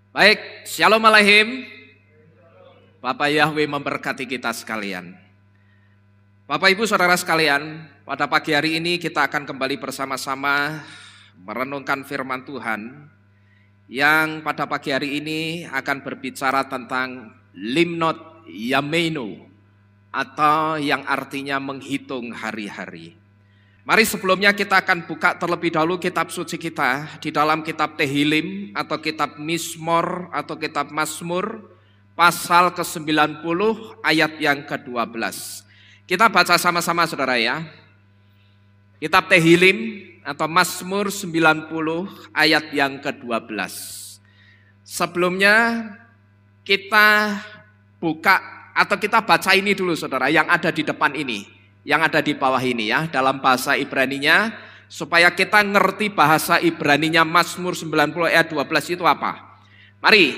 Baik, Shalom Aleichem. Bapak Yahweh memberkati kita sekalian. Bapak Ibu Saudara sekalian, pada pagi hari ini kita akan kembali bersama-sama merenungkan firman Tuhan yang pada pagi hari ini akan berbicara tentang Limnot Yameinu atau yang artinya menghitung hari-hari. Mari sebelumnya kita akan buka terlebih dahulu kitab suci kita di dalam kitab Tehilim atau kitab Mizmor atau kitab Mazmur pasal ke-90 ayat yang ke-12. Kita baca sama-sama saudara ya. Kitab Tehilim atau Mazmur 90 ayat yang ke-12. Sebelumnya kita buka atau kita baca ini dulu saudara yang ada di depan ini. Yang ada di bawah ini ya, dalam bahasa Ibraninya, supaya kita ngerti bahasa Ibraninya Mazmur 90 ayat 12 itu apa. Mari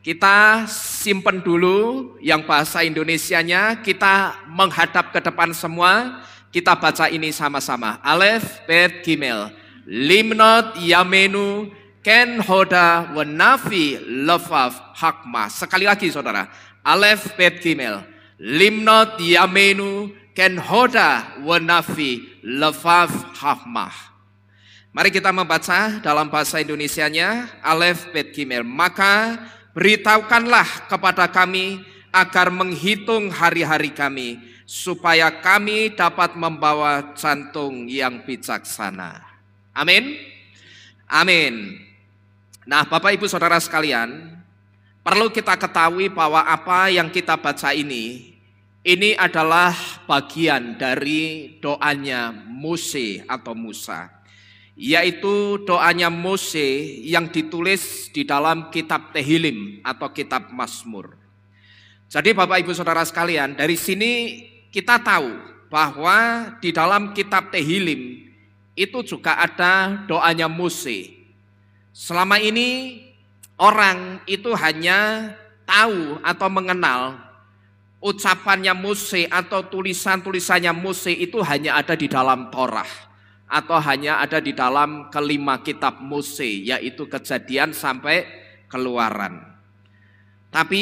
kita simpen dulu yang bahasa Indonesianya, kita menghadap ke depan semua, kita baca ini sama-sama. Alef, Bet, Gimel, Limnot, Yameinu, Ken, Hoda, Wenafi, Lefaf, Hakma. Sekali lagi saudara, Alef, Bet, Gimel, Limnot, Yameinu, Ken Hoda Wenafi Lefaf Hahmah. Mari kita membaca dalam bahasa Indonesianya. Alef Bet Gimel. Maka beritahukanlah kepada kami agar menghitung hari-hari kami, supaya kami dapat membawa jantung yang bijaksana. Amin. Amin. Nah Bapak Ibu Saudara sekalian, perlu kita ketahui bahwa apa yang kita baca ini adalah bagian dari doanya Mose atau Musa, yaitu doanya Mose yang ditulis di dalam kitab Tehilim atau kitab Mazmur. Jadi Bapak Ibu Saudara sekalian, dari sini kita tahu bahwa di dalam kitab Tehilim itu juga ada doanya Mose. Selama ini orang itu hanya tahu atau mengenal ucapannya Mose atau tulisan-tulisannya Mose itu hanya ada di dalam Torah atau hanya ada di dalam kelima kitab Mose, yaitu Kejadian sampai Keluaran. Tapi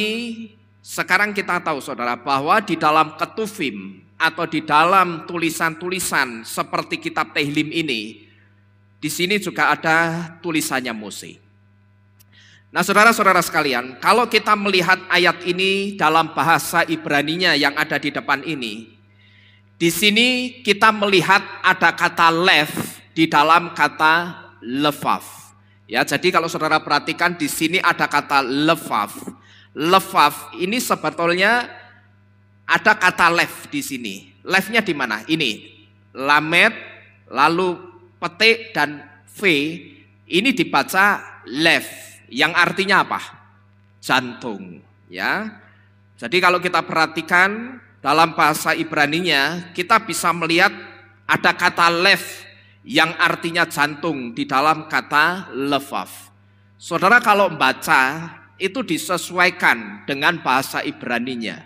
sekarang kita tahu saudara bahwa di dalam Ketuvim atau di dalam tulisan-tulisan seperti kitab Tehilim ini, di sini juga ada tulisannya Mose. Nah saudara-saudara sekalian, kalau kita melihat ayat ini dalam bahasa Ibraninya yang ada di depan ini, di sini kita melihat ada kata lev di dalam kata lefaf. Ya, jadi kalau saudara perhatikan di sini ada kata lefaf. Lefaf ini sebetulnya ada kata lev di sini. Levnya di mana? Ini lamet, lalu petik dan v. Ini dibaca lev. Yang artinya apa? Jantung, ya. Jadi kalau kita perhatikan dalam bahasa Ibraninya, kita bisa melihat ada kata lev yang artinya jantung di dalam kata lefaf. Saudara kalau membaca itu disesuaikan dengan bahasa Ibraninya.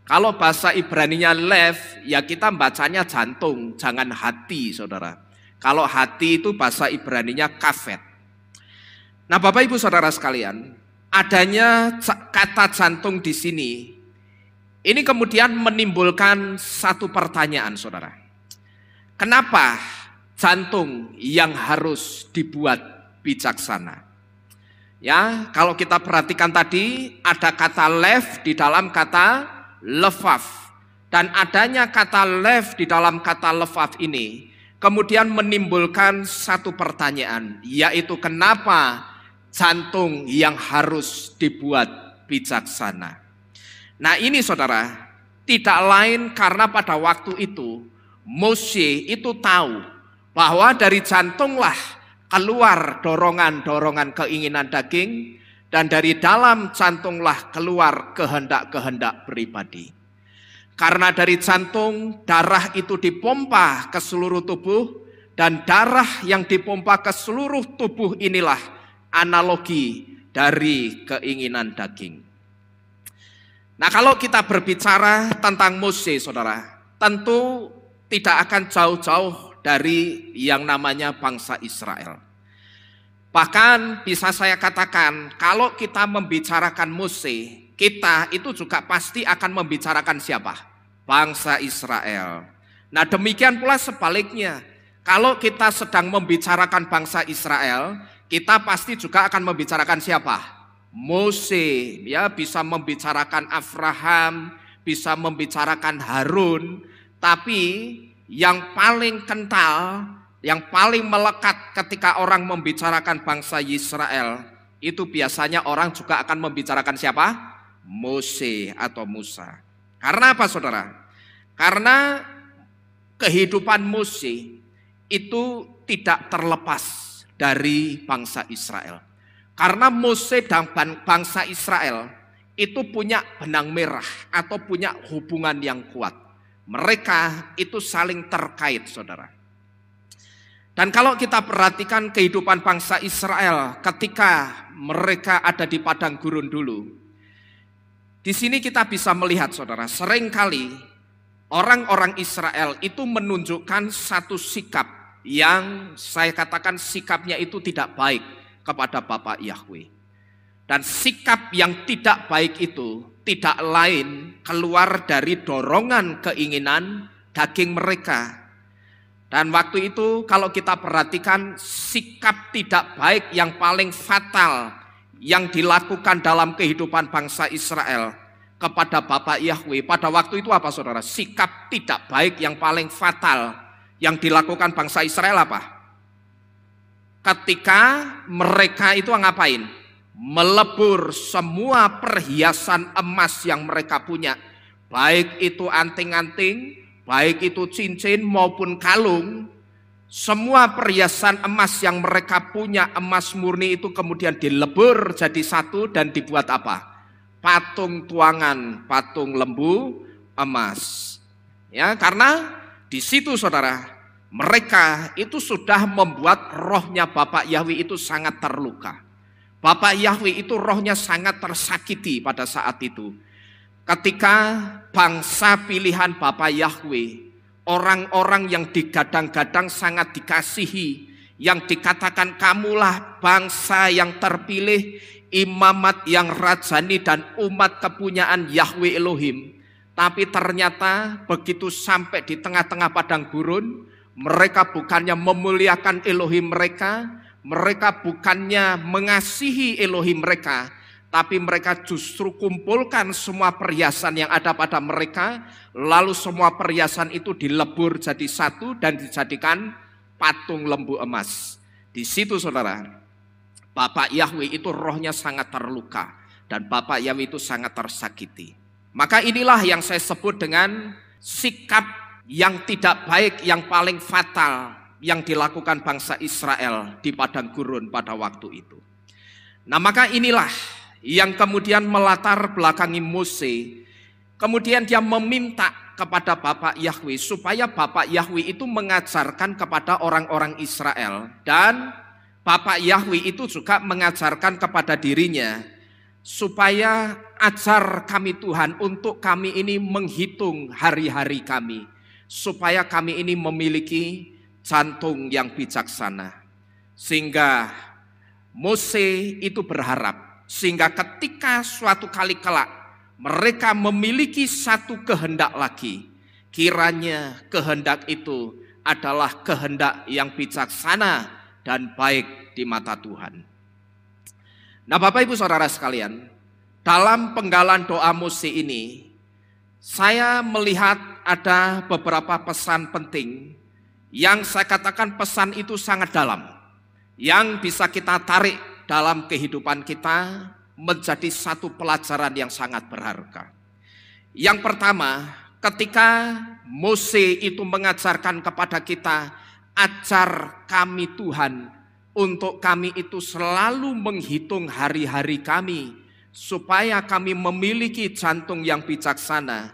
Kalau bahasa Ibraninya lev, ya kita bacanya jantung, jangan hati, saudara. Kalau hati itu bahasa Ibraninya kafet. Nah Bapak Ibu Saudara sekalian, adanya kata jantung di sini, ini kemudian menimbulkan satu pertanyaan saudara. Kenapa jantung yang harus dibuat bijaksana? Ya, kalau kita perhatikan tadi ada kata lev di dalam kata lefaf. Dan adanya kata lev di dalam kata lefaf ini kemudian menimbulkan satu pertanyaan, yaitu kenapa jantung yang harus dibuat bijaksana. Nah ini saudara, tidak lain karena pada waktu itu Mose itu tahu bahwa dari jantunglah keluar dorongan-dorongan keinginan daging, dan dari dalam jantunglah keluar kehendak-kehendak pribadi. Karena dari jantung darah itu dipompa ke seluruh tubuh, dan darah yang dipompa ke seluruh tubuh inilah analogi dari keinginan daging. Nah kalau kita berbicara tentang Mose saudara, tentu tidak akan jauh-jauh dari yang namanya bangsa Israel. Bahkan bisa saya katakan, kalau kita membicarakan Mose, kita itu juga pasti akan membicarakan siapa? Bangsa Israel. Nah, demikian pula sebaliknya. Kalau kita sedang membicarakan bangsa Israel, kita pasti juga akan membicarakan siapa? Mose, ya, bisa membicarakan Abraham, bisa membicarakan Harun, tapi yang paling kental, yang paling melekat ketika orang membicarakan bangsa Israel, itu biasanya orang juga akan membicarakan siapa? Mose atau Musa. Karena apa, saudara? Karena kehidupan Mose itu tidak terlepas dari bangsa Israel. Karena Mose dan bangsa Israel itu punya benang merah atau punya hubungan yang kuat. Mereka itu saling terkait, saudara. Dan kalau kita perhatikan kehidupan bangsa Israel ketika mereka ada di padang gurun dulu, di sini kita bisa melihat, saudara, seringkali orang-orang Israel itu menunjukkan satu sikap yang saya katakan sikapnya itu tidak baik kepada Bapa Yahweh. Dan sikap yang tidak baik itu tidak lain keluar dari dorongan keinginan daging mereka. Dan waktu itu kalau kita perhatikan sikap tidak baik yang paling fatal yang dilakukan dalam kehidupan bangsa Israel kepada Bapa Yahweh pada waktu itu apa, saudara? Sikap tidak baik yang paling fatal yang dilakukan bangsa Israel apa? Ketika mereka itu ngapain? Melebur semua perhiasan emas yang mereka punya, baik itu anting-anting, baik itu cincin maupun kalung, semua perhiasan emas yang mereka punya, emas murni itu kemudian dilebur jadi satu dan dibuat apa? Patung tuangan, patung lembu emas. Ya, karena di situ, saudara, mereka itu sudah membuat rohnya Bapak Yahweh itu sangat terluka. Bapak Yahweh itu rohnya sangat tersakiti pada saat itu. Ketika bangsa pilihan Bapa Yahweh, orang-orang yang digadang-gadang sangat dikasihi, yang dikatakan kamulah bangsa yang terpilih, imamat yang rajani dan umat kepunyaan Yahweh Elohim. Tapi ternyata begitu sampai di tengah-tengah padang gurun, mereka bukannya memuliakan Elohim mereka, mereka bukannya mengasihi Elohim mereka, tapi mereka justru kumpulkan semua perhiasan yang ada pada mereka, lalu semua perhiasan itu dilebur jadi satu dan dijadikan patung lembu emas. Di situ, saudara, Bapak Yahweh itu rohnya sangat terluka dan Bapak Yahweh itu sangat tersakiti. Maka inilah yang saya sebut dengan sikap yang tidak baik yang paling fatal yang dilakukan bangsa Israel di padang gurun pada waktu itu. Nah, maka inilah yang kemudian melatar belakangi Mose. Kemudian dia meminta kepada Bapak Yahweh supaya Bapak Yahweh itu mengajarkan kepada orang-orang Israel, dan Bapak Yahweh itu juga mengajarkan kepada dirinya supaya ajar kami Tuhan untuk kami ini menghitung hari-hari kami, supaya kami ini memiliki jantung yang bijaksana. Sehingga Mose itu berharap, sehingga ketika suatu kali kelak mereka memiliki satu kehendak lagi, kiranya kehendak itu adalah kehendak yang bijaksana dan baik di mata Tuhan. Nah, Bapak Ibu Saudara sekalian, dalam penggalan doa Mose ini, saya melihat ada beberapa pesan penting yang saya katakan pesan itu sangat dalam, yang bisa kita tarik dalam kehidupan kita menjadi satu pelajaran yang sangat berharga. Yang pertama, ketika Mose itu mengajarkan kepada kita, ajar kami Tuhan untuk kami itu selalu menghitung hari-hari kami, supaya kami memiliki jantung yang bijaksana.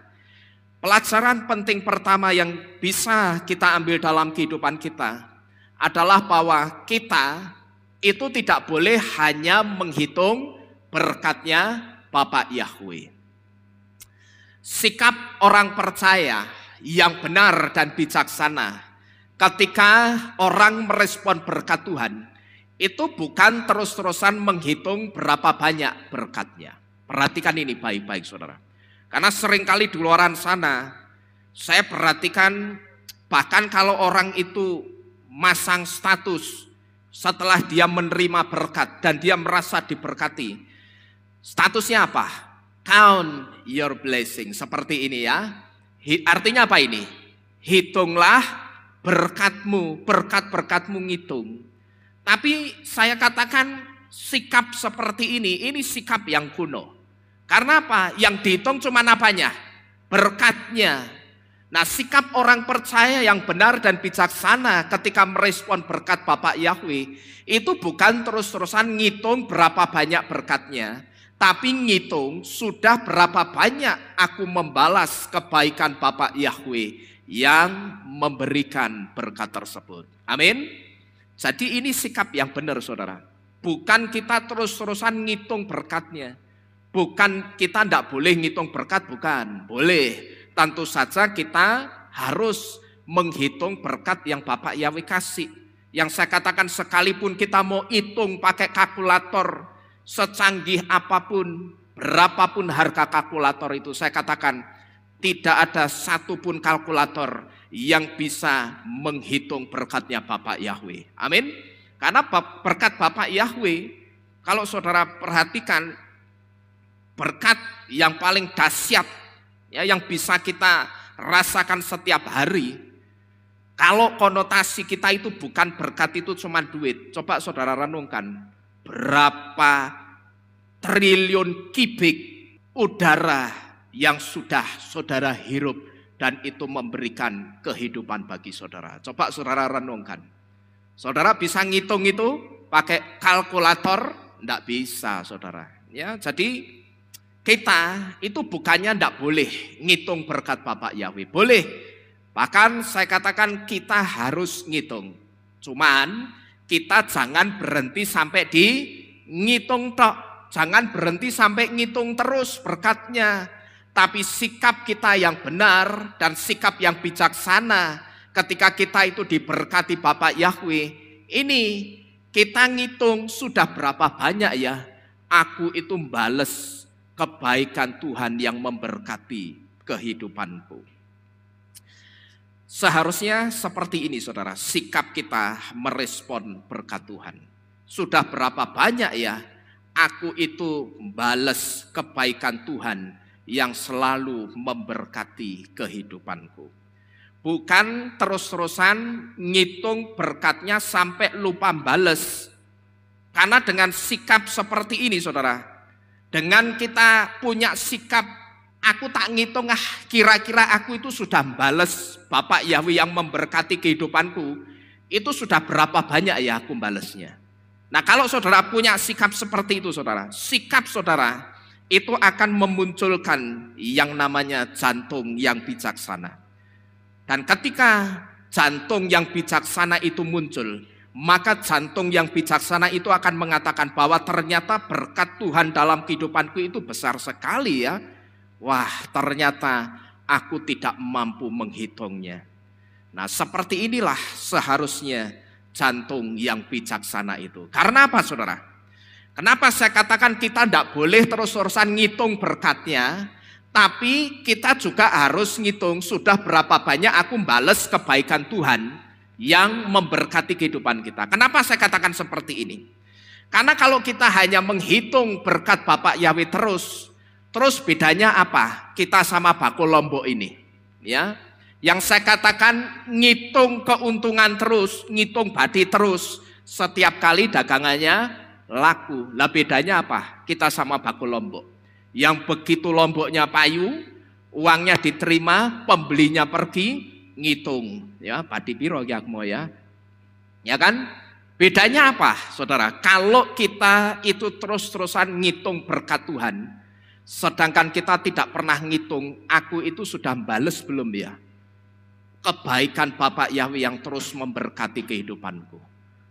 Pelajaran penting pertama yang bisa kita ambil dalam kehidupan kita adalah bahwa kita itu tidak boleh hanya menghitung berkatnya Bapak Yahweh. Sikap orang percaya yang benar dan bijaksana ketika orang merespon berkat Tuhan, itu bukan terus-terusan menghitung berapa banyak berkatnya. Perhatikan ini baik-baik saudara. Karena seringkali di luaran sana, saya perhatikan bahkan kalau orang itu masang status setelah dia menerima berkat dan dia merasa diberkati. Statusnya apa? Count your blessing. Seperti ini ya. Artinya apa ini? Hitunglah berkatmu, berkat-berkatmu ngitung. Tapi saya katakan sikap seperti ini sikap yang kuno. Karena apa? Yang dihitung cuma apanya? Berkatnya. Nah, sikap orang percaya yang benar dan bijaksana ketika merespon berkat Bapak Yahweh itu bukan terus-terusan ngitung berapa banyak berkatnya, tapi ngitung sudah berapa banyak aku membalas kebaikan Bapak Yahweh yang memberikan berkat tersebut. Amin. Jadi ini sikap yang benar saudara. Bukan kita terus-terusan ngitung berkatnya. Bukan kita tidak boleh ngitung berkat, bukan. Boleh. Tentu saja kita harus menghitung berkat yang Bapak Yahweh kasih. Yang saya katakan sekalipun kita mau hitung pakai kalkulator secanggih apapun, berapapun harga kalkulator itu, saya katakan tidak ada satupun kalkulator yang bisa menghitung berkatnya Bapak Yahweh. Amin. Karena berkat Bapak Yahweh, kalau saudara perhatikan, berkat yang paling dahsyat ya, yang bisa kita rasakan setiap hari. Kalau konotasi kita itu bukan berkat itu cuma duit. Coba saudara renungkan, berapa triliun kubik udara yang sudah saudara hirup dan itu memberikan kehidupan bagi saudara. Coba saudara renungkan. Saudara bisa ngitung itu pakai kalkulator? Enggak bisa saudara. Ya, jadi kita itu bukannya tidak boleh ngitung berkat Bapak Yahweh. Boleh. Bahkan saya katakan kita harus ngitung. Cuman kita jangan berhenti sampai di ngitung tok. Jangan berhenti sampai ngitung terus berkatnya. Tapi sikap kita yang benar dan sikap yang bijaksana ketika kita itu diberkati Bapak Yahweh. Ini kita ngitung sudah berapa banyak ya aku itu bales kebaikan Tuhan yang memberkati kehidupanku. Seharusnya seperti ini saudara, sikap kita merespon berkat Tuhan. Sudah berapa banyak ya aku itu bales kebaikan Tuhan yang selalu memberkati kehidupanku. Bukan terus-terusan ngitung berkatnya sampai lupa bales. Karena dengan sikap seperti ini saudara, dengan kita punya sikap, aku tak ngitung kira-kira aku itu sudah bales Bapak Yahweh yang memberkati kehidupanku, itu sudah berapa banyak ya aku balesnya. Nah kalau saudara punya sikap seperti itu saudara, sikap saudara itu akan memunculkan yang namanya jantung yang bijaksana. Dan ketika jantung yang bijaksana itu muncul, maka jantung yang bijaksana itu akan mengatakan bahwa ternyata berkat Tuhan dalam kehidupanku itu besar sekali ya. Wah, ternyata aku tidak mampu menghitungnya. Nah, seperti inilah seharusnya jantung yang bijaksana itu. Karena apa saudara? Kenapa saya katakan kita tidak boleh terus-terusan ngitung berkatnya, tapi kita juga harus ngitung sudah berapa banyak aku bales kebaikan Tuhan yang memberkati kehidupan kita. Kenapa saya katakan seperti ini? Karena kalau kita hanya menghitung berkat Bapak Yahweh terus bedanya apa? Kita sama bakul lombok ini, ya. Yang saya katakan ngitung keuntungan terus, ngitung badi terus, setiap kali dagangannya laku. Lah bedanya apa? Kita sama bakul lombok. Yang begitu lomboknya payu, uangnya diterima, pembelinya pergi, ngitung ya padi piro ya mau ya kan. Bedanya apa saudara? Kalau kita itu terus-terusan ngitung berkat Tuhan, sedangkan kita tidak pernah ngitung aku itu sudah bales belum ya kebaikan Bapak Yahweh yang terus memberkati kehidupanku.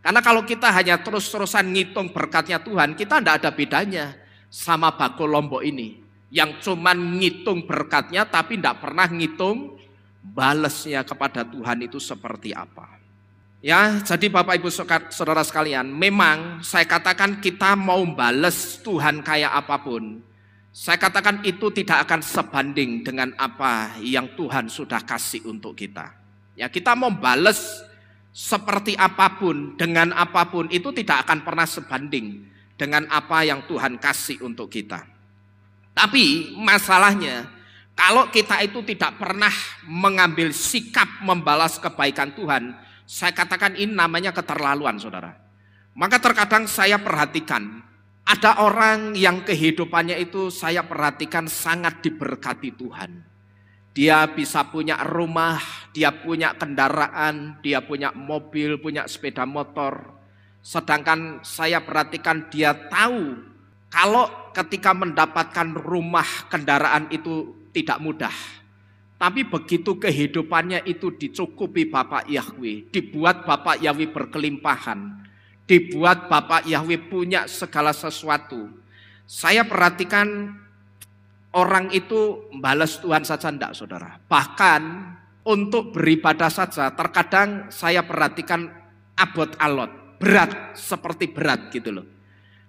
Karena kalau kita hanya terus-terusan ngitung berkatnya Tuhan, kita tidak ada bedanya sama bakul lombok ini yang cuman ngitung berkatnya tapi tidak pernah ngitung balesnya kepada Tuhan itu seperti apa. Ya, jadi Bapak Ibu Saudara sekalian, memang saya katakan kita mau bales Tuhan kayak apapun, saya katakan itu tidak akan sebanding dengan apa yang Tuhan sudah kasih untuk kita. Ya, kita mau bales seperti apapun, dengan apapun, itu tidak akan pernah sebanding dengan apa yang Tuhan kasih untuk kita. Tapi masalahnya, kalau kita itu tidak pernah mengambil sikap membalas kebaikan Tuhan, saya katakan ini namanya keterlaluan, saudara. Maka terkadang saya perhatikan, ada orang yang kehidupannya itu saya perhatikan sangat diberkati Tuhan. Dia bisa punya rumah, dia punya kendaraan, dia punya mobil, punya sepeda motor. Sedangkan saya perhatikan dia tahu kalau ketika mendapatkan rumah, kendaraan itu tidak mudah. Tapi begitu kehidupannya itu dicukupi Bapak Yahweh, dibuat Bapak Yahweh berkelimpahan, dibuat Bapak Yahweh punya segala sesuatu. Saya perhatikan orang itu balas Tuhan saja enggak, saudara. Bahkan untuk beribadah saja terkadang saya perhatikan abot alot, berat, seperti berat gitu loh.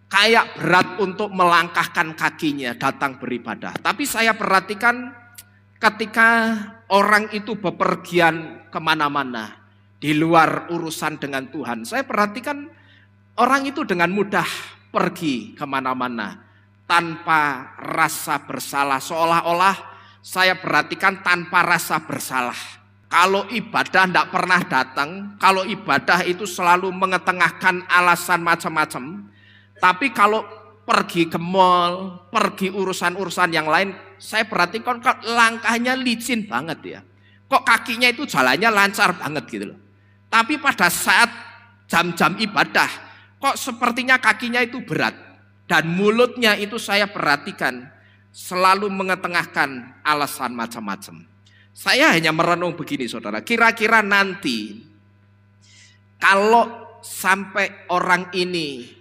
Kayak berat untuk melangkahkan kakinya datang beribadah. Tapi saya perhatikan ketika orang itu bepergian kemana-mana di luar urusan dengan Tuhan, saya perhatikan orang itu dengan mudah pergi kemana-mana tanpa rasa bersalah. Seolah-olah saya perhatikan tanpa rasa bersalah. Kalau ibadah tidak pernah datang, kalau ibadah itu selalu mengetengahkan alasan macam-macam. Tapi kalau pergi ke mall, pergi urusan-urusan yang lain, saya perhatikan kok langkahnya licin banget ya. Kok kakinya itu jalannya lancar banget gitu loh. Tapi pada saat jam-jam ibadah, kok sepertinya kakinya itu berat. Dan mulutnya itu saya perhatikan selalu mengetengahkan alasan macam-macam. Saya hanya merenung begini, saudara. Kira-kira nanti kalau sampai orang ini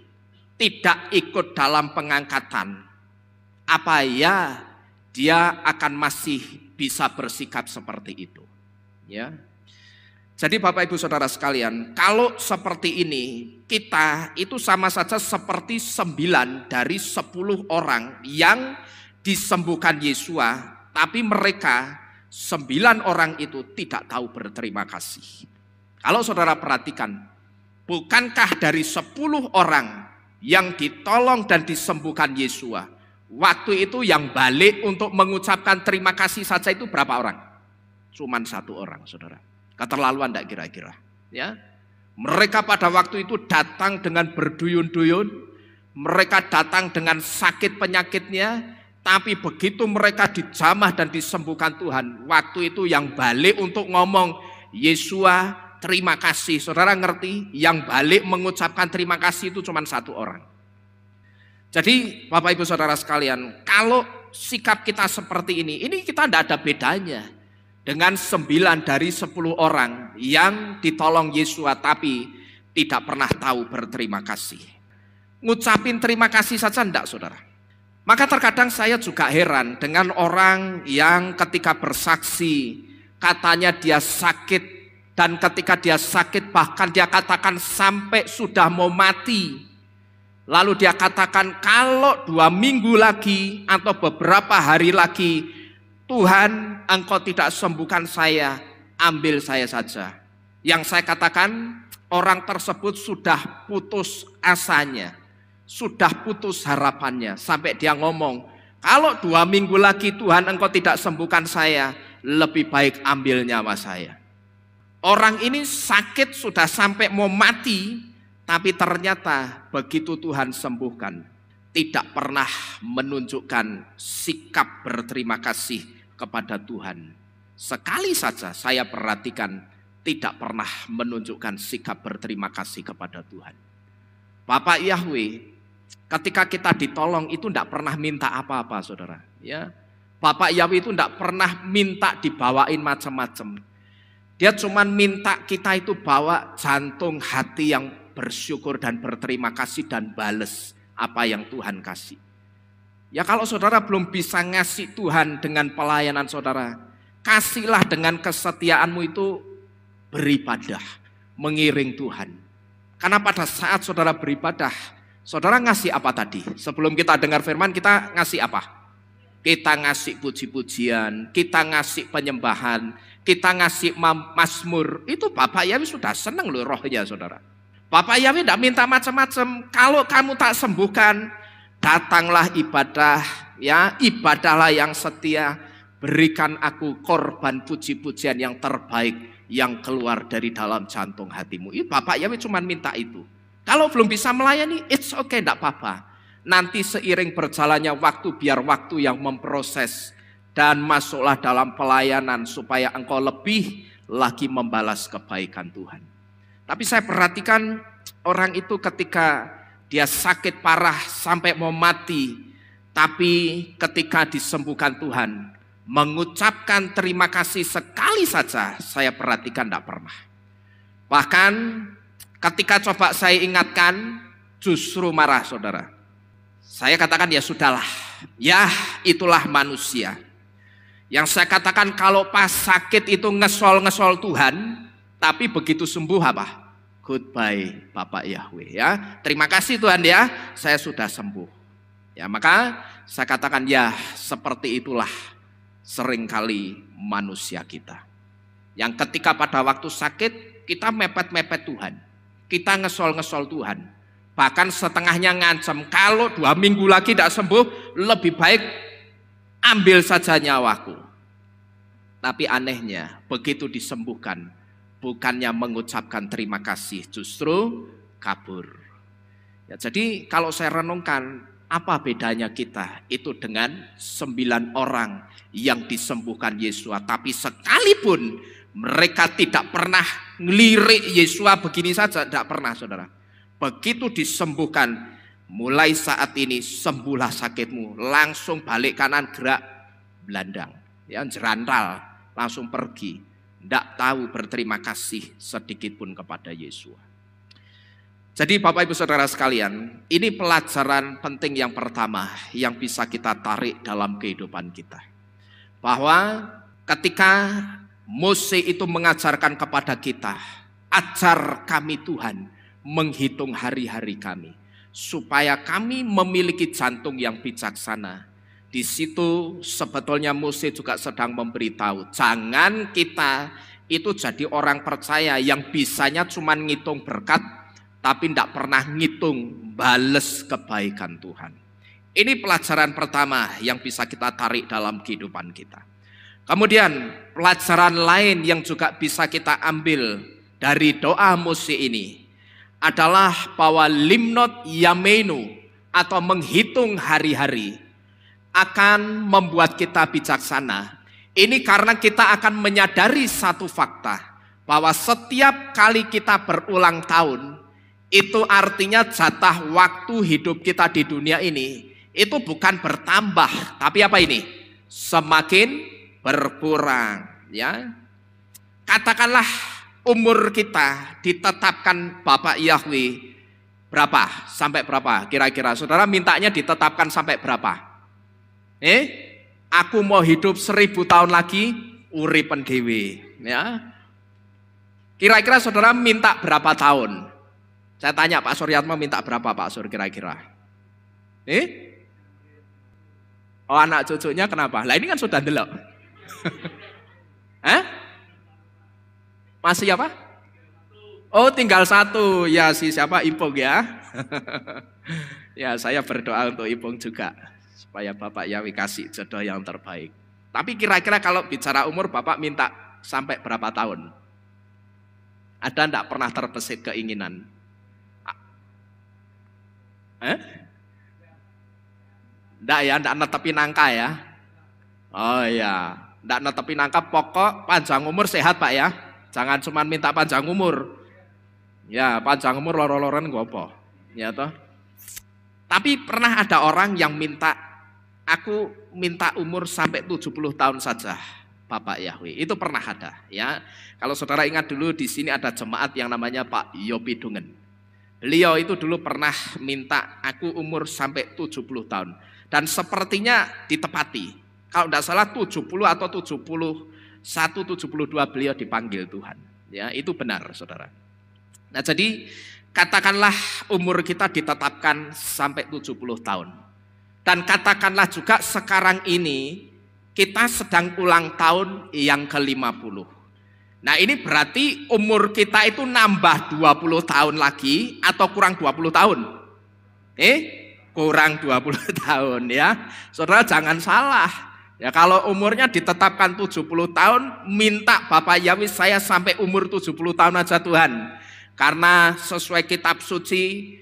tidak ikut dalam pengangkatan, apa ya dia akan masih bisa bersikap seperti itu? Ya. Jadi Bapak Ibu Saudara sekalian, kalau seperti ini, kita itu sama saja seperti 9 dari 10 orang yang disembuhkan Yesua, tapi mereka 9 orang itu tidak tahu berterima kasih. Kalau saudara perhatikan, bukankah dari 10 orang yang ditolong dan disembuhkan Yesua, waktu itu yang balik untuk mengucapkan terima kasih saja itu berapa orang? Cuman 1 orang, saudara. Keterlaluan enggak kira-kira? Ya, mereka pada waktu itu datang dengan berduyun-duyun, mereka datang dengan sakit penyakitnya, tapi begitu mereka dijamah dan disembuhkan Tuhan, waktu itu yang balik untuk ngomong Yesua terima kasih. Saudara ngerti, yang balik mengucapkan terima kasih itu cuma 1 orang. Jadi Bapak Ibu Saudara sekalian, kalau sikap kita seperti ini kita tidak ada bedanya dengan 9 dari 10 orang yang ditolong Yesua tapi tidak pernah tahu berterima kasih. Ngucapin terima kasih saja enggak, saudara. Maka terkadang saya juga heran dengan orang yang ketika bersaksi katanya dia sakit, dan ketika dia sakit bahkan dia katakan sampai sudah mau mati. Lalu dia katakan kalau 2 minggu lagi atau beberapa hari lagi Tuhan engkau tidak sembuhkan saya, ambil saya saja. Yang saya katakan orang tersebut sudah putus asanya, sudah putus harapannya. Sampai dia ngomong kalau 2 minggu lagi Tuhan engkau tidak sembuhkan saya, lebih baik ambil nyawa saya. Orang ini sakit sudah sampai mau mati, tapi ternyata begitu Tuhan sembuhkan, tidak pernah menunjukkan sikap berterima kasih kepada Tuhan. Sekali saja saya perhatikan tidak pernah menunjukkan sikap berterima kasih kepada Tuhan. Bapak Yahweh, ketika kita ditolong itu tidak pernah minta apa-apa, saudara. Ya, Bapak Yahweh itu tidak pernah minta dibawain macam-macam. Dia cuma minta kita itu bawa jantung hati yang bersyukur dan berterima kasih dan bales apa yang Tuhan kasih. Ya kalau saudara belum bisa ngasih Tuhan dengan pelayanan saudara, kasihlah dengan kesetiaanmu itu beribadah. mengiring Tuhan. Karena pada saat saudara beribadah, saudara ngasih apa tadi? Sebelum kita dengar firman, kita ngasih apa? Kita ngasih puji-pujian, kita ngasih penyembahan, kita ngasih mazmur. Itu Bapak Yahweh sudah senang loh rohnya saudara. Bapak Yahweh tidak minta macam-macam. Kalau kamu tak sembuhkan, datanglah ibadah, ya ibadahlah yang setia. Berikan aku korban puji-pujian yang terbaik yang keluar dari dalam jantung hatimu. Itu Bapak Yahweh cuma minta itu. Kalau belum bisa melayani, it's okay, tidak apa-apa. Nanti seiring berjalannya waktu, biar waktu yang memproses. Dan masuklah dalam pelayanan supaya engkau lebih lagi membalas kebaikan Tuhan. Tapi saya perhatikan orang itu ketika dia sakit parah sampai mau mati. Tapi ketika disembuhkan Tuhan, mengucapkan terima kasih sekali saja saya perhatikan tidak pernah. Bahkan ketika coba saya ingatkan, justru marah saudara. Saya katakan ya sudahlah, ya itulah manusia. Yang saya katakan kalau pas sakit itu ngesol-ngesol Tuhan, tapi begitu sembuh apa? Goodbye Bapak Yahweh ya. Terima kasih Tuhan ya, saya sudah sembuh. Ya maka saya katakan ya seperti itulah seringkali manusia kita. Yang ketika pada waktu sakit kita mepet-mepet Tuhan. Kita ngesol-ngesol Tuhan. Bahkan setengahnya ngancam, kalau 2 minggu lagi tidak sembuh, lebih baik ambil saja nyawaku. Tapi anehnya, begitu disembuhkan, bukannya mengucapkan terima kasih, justru kabur. Ya, jadi kalau saya renungkan, apa bedanya kita itu dengan 9 orang yang disembuhkan Yesua. Tapi sekalipun mereka tidak pernah ngelirik Yesua begini saja, tidak pernah saudara. Begitu disembuhkan, mulai saat ini sembuhlah sakitmu, langsung balik kanan gerak belandang, ya jerantal, langsung pergi, tidak tahu berterima kasih sedikit pun kepada Yesua. Jadi Bapak Ibu Saudara sekalian, ini pelajaran penting yang pertama yang bisa kita tarik dalam kehidupan kita. Bahwa ketika Mose itu mengajarkan kepada kita, ajar kami Tuhan menghitung hari-hari kami, supaya kami memiliki jantung yang bijaksana. Di situ sebetulnya Mose juga sedang memberitahu, jangan kita itu jadi orang percaya yang bisanya cuma ngitung berkat, tapi tidak pernah ngitung bales kebaikan Tuhan. Ini pelajaran pertama yang bisa kita tarik dalam kehidupan kita. Kemudian pelajaran lain yang juga bisa kita ambil dari doa Mose ini adalah bahwa limnot yamenu atau menghitung hari-hari akan membuat kita bijaksana. Ini karena kita akan menyadari satu fakta, bahwa setiap kali kita berulang tahun, itu artinya jatah waktu hidup kita di dunia ini itu bukan bertambah, tapi apa ini? Semakin berkurang, ya. Katakanlah umur kita ditetapkan Bapak Yahweh berapa? Sampai berapa? Kira-kira saudara mintanya ditetapkan sampai berapa? Aku mau hidup 1000 tahun lagi, uripen dewe, ya. Kira-kira saudara minta berapa tahun? Saya tanya Pak Suryatmo minta berapa Pak Sur kira-kira? Oh anak cucunya kenapa? Lah ini kan sudah delok. Masih apa? Oh tinggal 1, ya si siapa? Ipung ya. Ya saya berdoa untuk Ipung juga, supaya Bapak Yahweh kasih jodoh yang terbaik. Tapi kira-kira kalau bicara umur Bapak minta sampai berapa tahun? Ada enggak pernah terbesit keinginan? Enggak ya, enggak netepin angka ya. Oh ya, enggak netepin angka, pokok panjang umur sehat Pak ya. Jangan cuma minta panjang umur. Ya, panjang umur loro-loron gopo. Ya toh. Tapi pernah ada orang yang minta, aku minta umur sampai 70 tahun saja, Bapak Yahweh. Itu pernah ada, ya. Kalau saudara ingat dulu di sini ada jemaat yang namanya Pak Yopi Dungen. Beliau itu dulu pernah minta aku umur sampai 70 tahun. Dan sepertinya ditepati. Kalau tidak salah 70 atau 71, 72 beliau dipanggil Tuhan. Ya, itu benar, saudara. Nah jadi katakanlah umur kita ditetapkan sampai 70 tahun. Dan katakanlah juga sekarang ini kita sedang ulang tahun yang ke-50. Nah ini berarti umur kita itu nambah 20 tahun lagi atau kurang 20 tahun? Kurang 20 tahun ya. Saudara jangan salah. Ya kalau umurnya ditetapkan 70 tahun, minta Bapak Yahweh saya sampai umur 70 tahun aja Tuhan. Karena sesuai kitab suci,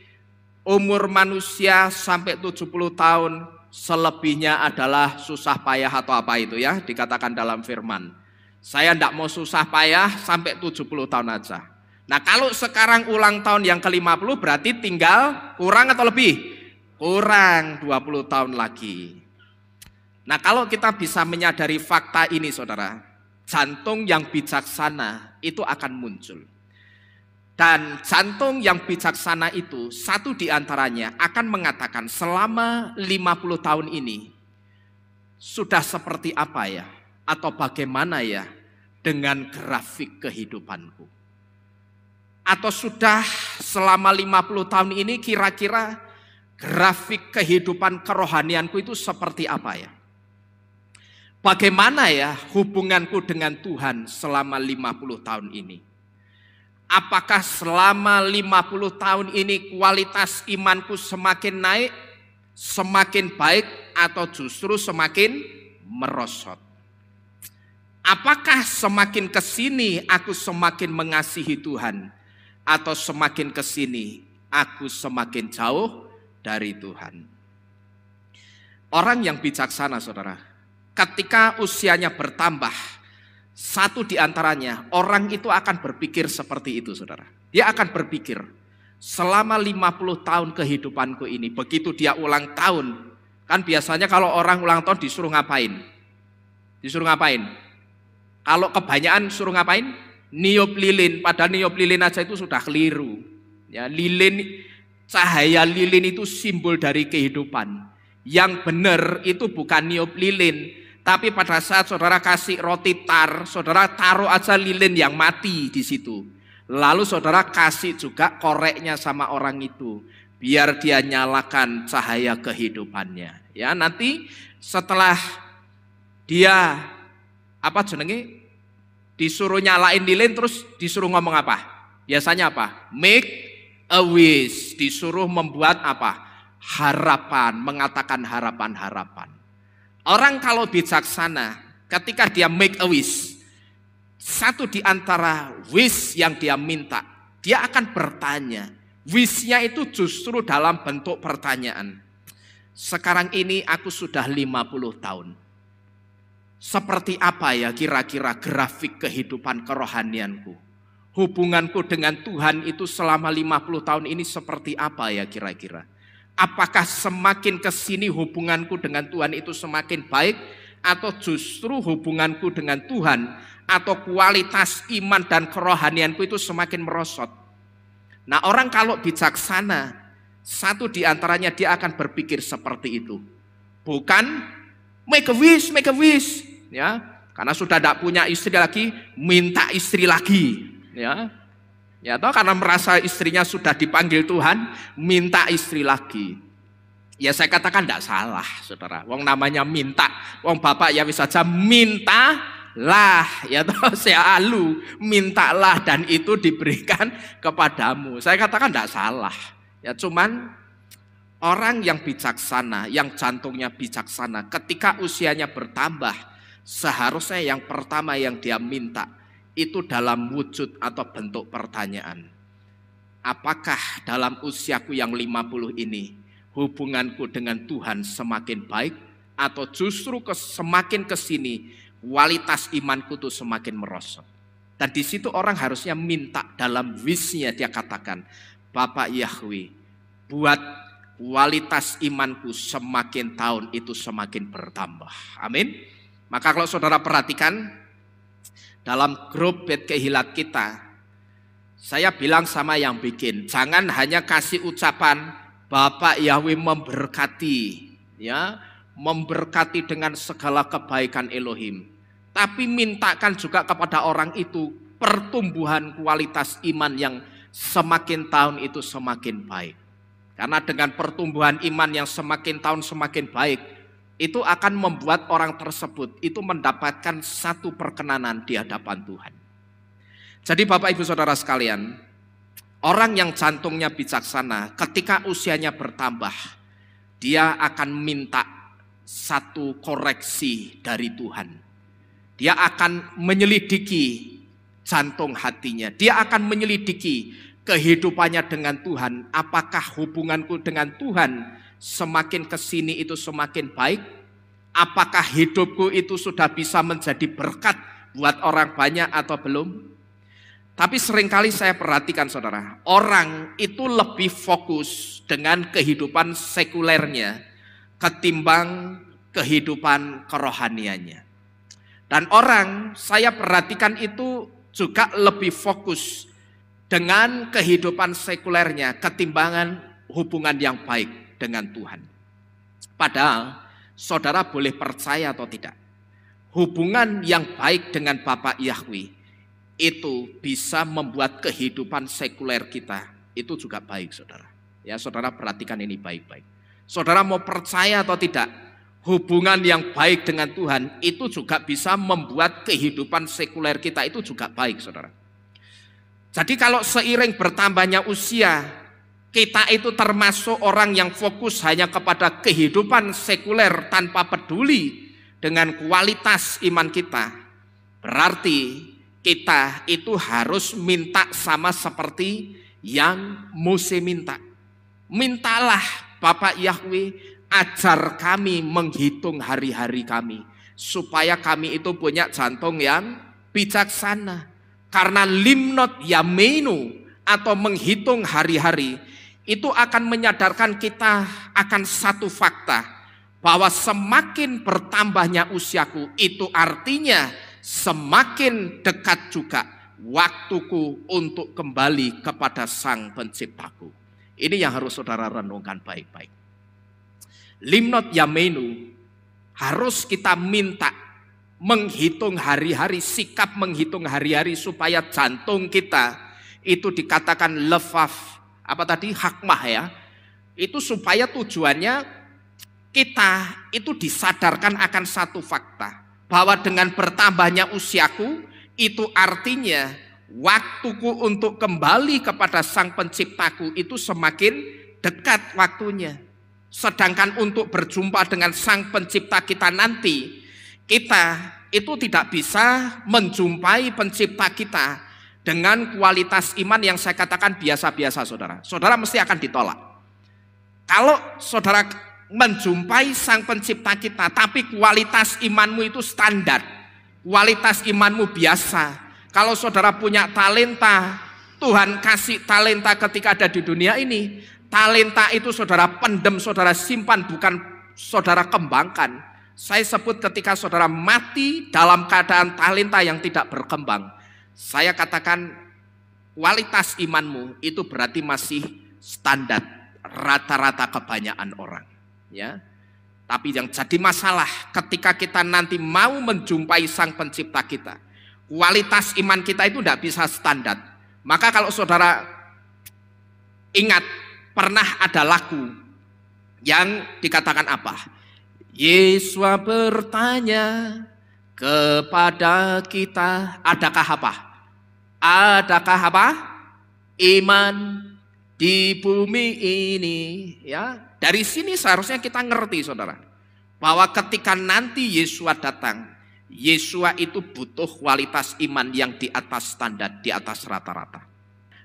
umur manusia sampai 70 tahun, selebihnya adalah susah payah atau apa itu ya, dikatakan dalam firman. Saya tidak mau susah payah sampai 70 tahun aja. Nah kalau sekarang ulang tahun yang ke-50 berarti tinggal kurang atau lebih? Kurang 20 tahun lagi. Nah kalau kita bisa menyadari fakta ini saudara, jantung yang bijaksana itu akan muncul. Dan jantung yang bijaksana itu satu di antaranya akan mengatakan selama 50 tahun ini sudah seperti apa ya? Atau bagaimana ya dengan grafik kehidupanku? Atau sudah selama 50 tahun ini kira-kira grafik kehidupan kerohanianku itu seperti apa ya? Bagaimana ya hubunganku dengan Tuhan selama 50 tahun ini? Apakah selama 50 tahun ini kualitas imanku semakin naik, semakin baik, atau justru semakin merosot? Apakah semakin kesini aku semakin mengasihi Tuhan, atau semakin kesini aku semakin jauh dari Tuhan? Orang yang bijaksana saudara, ketika usianya bertambah, satu di antaranya, orang itu akan berpikir seperti itu saudara. Dia akan berpikir, selama 50 tahun kehidupanku ini, begitu dia ulang tahun, kan biasanya kalau orang ulang tahun disuruh ngapain? Disuruh ngapain? Kalau kebanyakan suruh ngapain? Niup lilin, padahal niup lilin aja itu sudah keliru. Ya, lilin, cahaya lilin itu simbol dari kehidupan. Yang benar itu bukan niup lilin, tapi pada saat saudara kasih roti tar, saudara taruh aja lilin yang mati di situ. Lalu saudara kasih juga koreknya sama orang itu, biar dia nyalakan cahaya kehidupannya. Ya, nanti setelah dia disuruh nyalain lilin, terus disuruh ngomong apa? Biasanya apa? Make a wish, disuruh membuat apa? Harapan, mengatakan harapan-harapan. Orang kalau bijaksana, ketika dia make a wish, satu di antara wish yang dia minta, dia akan bertanya. Wish-nya itu justru dalam bentuk pertanyaan. Sekarang ini aku sudah 50 tahun. Seperti apa ya kira-kira grafik kehidupan kerohanianku? Hubunganku dengan Tuhan itu selama 50 tahun ini seperti apa ya kira-kira? Apakah semakin kesini hubunganku dengan Tuhan itu semakin baik, atau justru hubunganku dengan Tuhan atau kualitas iman dan kerohanianku itu semakin merosot? Nah orang kalau bijaksana, satu di antaranya dia akan berpikir seperti itu. Bukan make a wish, ya, karena sudah tidak punya istri lagi, minta istri lagi, ya. Ya toh, karena merasa istrinya sudah dipanggil Tuhan, minta istri lagi. Ya saya katakan tidak salah saudara. Wong namanya minta, wong Bapak ya bisa saja mintalah, ya toh, saya alu, mintalah dan itu diberikan kepadamu. Saya katakan tidak salah. Ya cuman orang yang bijaksana, yang jantungnya bijaksana, ketika usianya bertambah, seharusnya yang pertama yang dia minta itu dalam wujud atau bentuk pertanyaan. Apakah dalam usiaku yang 50 ini hubunganku dengan Tuhan semakin baik, atau justru semakin kesini kualitas imanku tuh semakin merosot? Dan di situ orang harusnya minta dalam wish-nya, dia katakan, Bapak Yahweh, buat kualitas imanku semakin tahun itu semakin bertambah. Amin. Maka kalau saudara perhatikan dalam grup Bet Kehilat kita, saya bilang sama yang bikin, jangan hanya kasih ucapan Bapak Yahweh memberkati, ya, memberkati dengan segala kebaikan Elohim, tapi mintakan juga kepada orang itu pertumbuhan kualitas iman yang semakin tahun itu semakin baik. Karena dengan pertumbuhan iman yang semakin tahun semakin baik, itu akan membuat orang tersebut itu mendapatkan satu perkenanan di hadapan Tuhan. Jadi Bapak Ibu Saudara sekalian, orang yang jantungnya bijaksana ketika usianya bertambah, dia akan minta satu koreksi dari Tuhan. Dia akan menyelidiki jantung hatinya. Dia akan menyelidiki kehidupannya dengan Tuhan. Apakah hubunganku dengan Tuhan semakin kesini itu semakin baik? Apakah hidupku itu sudah bisa menjadi berkat buat orang banyak atau belum? Tapi seringkali saya perhatikan saudara, orang itu lebih fokus dengan kehidupan sekulernya ketimbang kehidupan kerohaniannya. Dan orang saya perhatikan itu juga lebih fokus dengan kehidupan sekulernya ketimbangan hubungan yang baik dengan Tuhan. Padahal saudara boleh percaya atau tidak, hubungan yang baik dengan Bapak Yahweh itu bisa membuat kehidupan sekuler kita itu juga baik saudara. Ya saudara perhatikan ini baik-baik. Saudara mau percaya atau tidak, hubungan yang baik dengan Tuhan itu juga bisa membuat kehidupan sekuler kita itu juga baik saudara. Jadi kalau seiring bertambahnya usia, kita itu termasuk orang yang fokus hanya kepada kehidupan sekuler tanpa peduli dengan kualitas iman kita, berarti kita itu harus minta sama seperti yang Mose minta. Mintalah Bapak Yahweh, ajar kami menghitung hari-hari kami, supaya kami itu punya jantung yang bijaksana. Karena limnot yamenu atau menghitung hari-hari itu akan menyadarkan kita akan satu fakta, bahwa semakin bertambahnya usiaku itu artinya semakin dekat juga waktuku untuk kembali kepada Sang Penciptaku. Ini yang harus saudara renungkan baik-baik. Limnot yamenu harus kita minta menghitung hari-hari, sikap menghitung hari-hari supaya jantung kita itu dikatakan lefaf, apa tadi, hakmah ya. Itu supaya tujuannya kita itu disadarkan akan satu fakta, bahwa dengan bertambahnya usiaku itu artinya waktuku untuk kembali kepada Sang Penciptaku itu semakin dekat waktunya. Sedangkan untuk berjumpa dengan Sang Pencipta kita nanti, kita itu tidak bisa menjumpai Pencipta kita dengan kualitas iman yang saya katakan biasa-biasa saudara. Saudara mesti akan ditolak. Kalau saudara menjumpai Sang Pencipta kita, tapi kualitas imanmu itu standar, kualitas imanmu biasa. Kalau saudara punya talenta, Tuhan kasih talenta ketika ada di dunia ini, talenta itu saudara pendem, saudara simpan, bukan saudara kembangkan. Saya sebut ketika saudara mati dalam keadaan talenta yang tidak berkembang, saya katakan kualitas imanmu itu berarti masih standar rata-rata kebanyakan orang. Ya, tapi yang jadi masalah ketika kita nanti mau menjumpai Sang Pencipta kita, kualitas iman kita itu tidak bisa standar. Maka kalau saudara ingat, pernah ada lagu yang dikatakan apa? Yesus bertanya kepada kita, adakah apa? Adakah apa? Iman di bumi ini, ya. Dari sini seharusnya kita ngerti saudara, bahwa ketika nanti Yesua datang, Yesua itu butuh kualitas iman yang di atas standar, di atas rata-rata.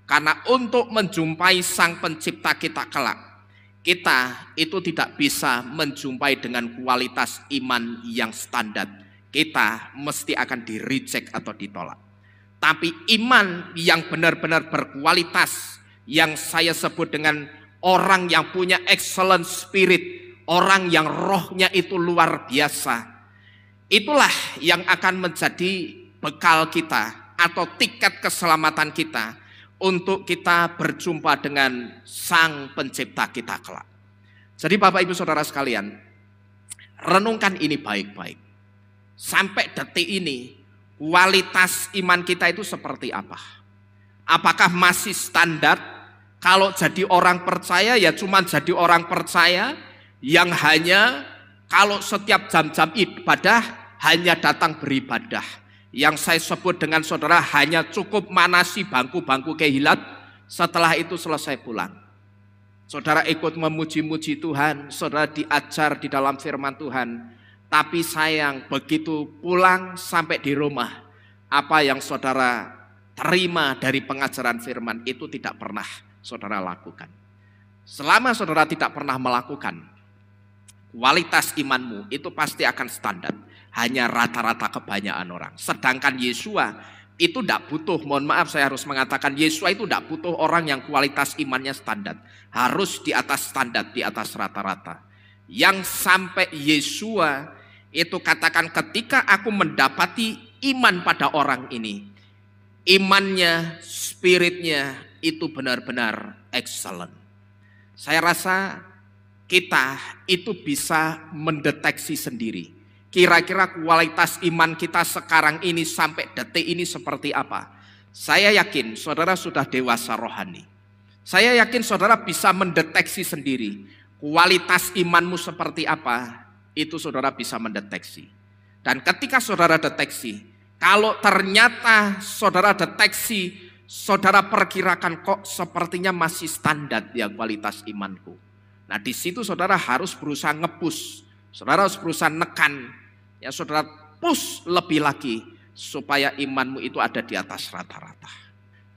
Karena untuk menjumpai Sang Pencipta kita kelak, kita itu tidak bisa menjumpai dengan kualitas iman yang standar. Kita mesti akan di-reject atau ditolak. Tapi iman yang benar-benar berkualitas, yang saya sebut dengan orang yang punya excellent spirit, orang yang rohnya itu luar biasa, itulah yang akan menjadi bekal kita atau tiket keselamatan kita untuk kita berjumpa dengan Sang Pencipta kita kelak. Jadi Bapak Ibu Saudara sekalian, renungkan ini baik-baik. Sampai detik ini, kualitas iman kita itu seperti apa? Apakah masih standar? Kalau jadi orang percaya ya cuma jadi orang percaya yang hanya kalau setiap jam-jam ibadah hanya datang beribadah. Yang saya sebut dengan saudara hanya cukup manasi bangku-bangku kehilat, setelah itu selesai pulang. Saudara ikut memuji-muji Tuhan, saudara diajar di dalam firman Tuhan. Tapi sayang begitu pulang sampai di rumah, apa yang saudara terima dari pengajaran firman itu tidak pernah saudara lakukan. Selama saudara tidak pernah melakukan, kualitas imanmu itu pasti akan standar. Hanya rata-rata kebanyakan orang. Sedangkan Yesua itu tidak butuh, mohon maaf saya harus mengatakan, Yesua itu tidak butuh orang yang kualitas imannya standar. Harus di atas standar, di atas rata-rata. Yang sampai Yesua itu katakan ketika aku mendapati iman pada orang ini, imannya, spiritnya itu benar-benar excellent. Saya rasa kita itu bisa mendeteksi sendiri. Kira-kira kualitas iman kita sekarang ini sampai detik ini seperti apa? Saya yakin saudara sudah dewasa rohani. Saya yakin saudara bisa mendeteksi sendiri. Kualitas imanmu seperti apa? Itu saudara bisa mendeteksi. Dan ketika saudara deteksi, kalau ternyata saudara deteksi, saudara perkirakan kok sepertinya masih standar ya kualitas imanku. Nah di situ saudara harus berusaha nge-push. Saudara harus berusaha nekan. Ya saudara push lebih lagi supaya imanmu itu ada di atas rata-rata.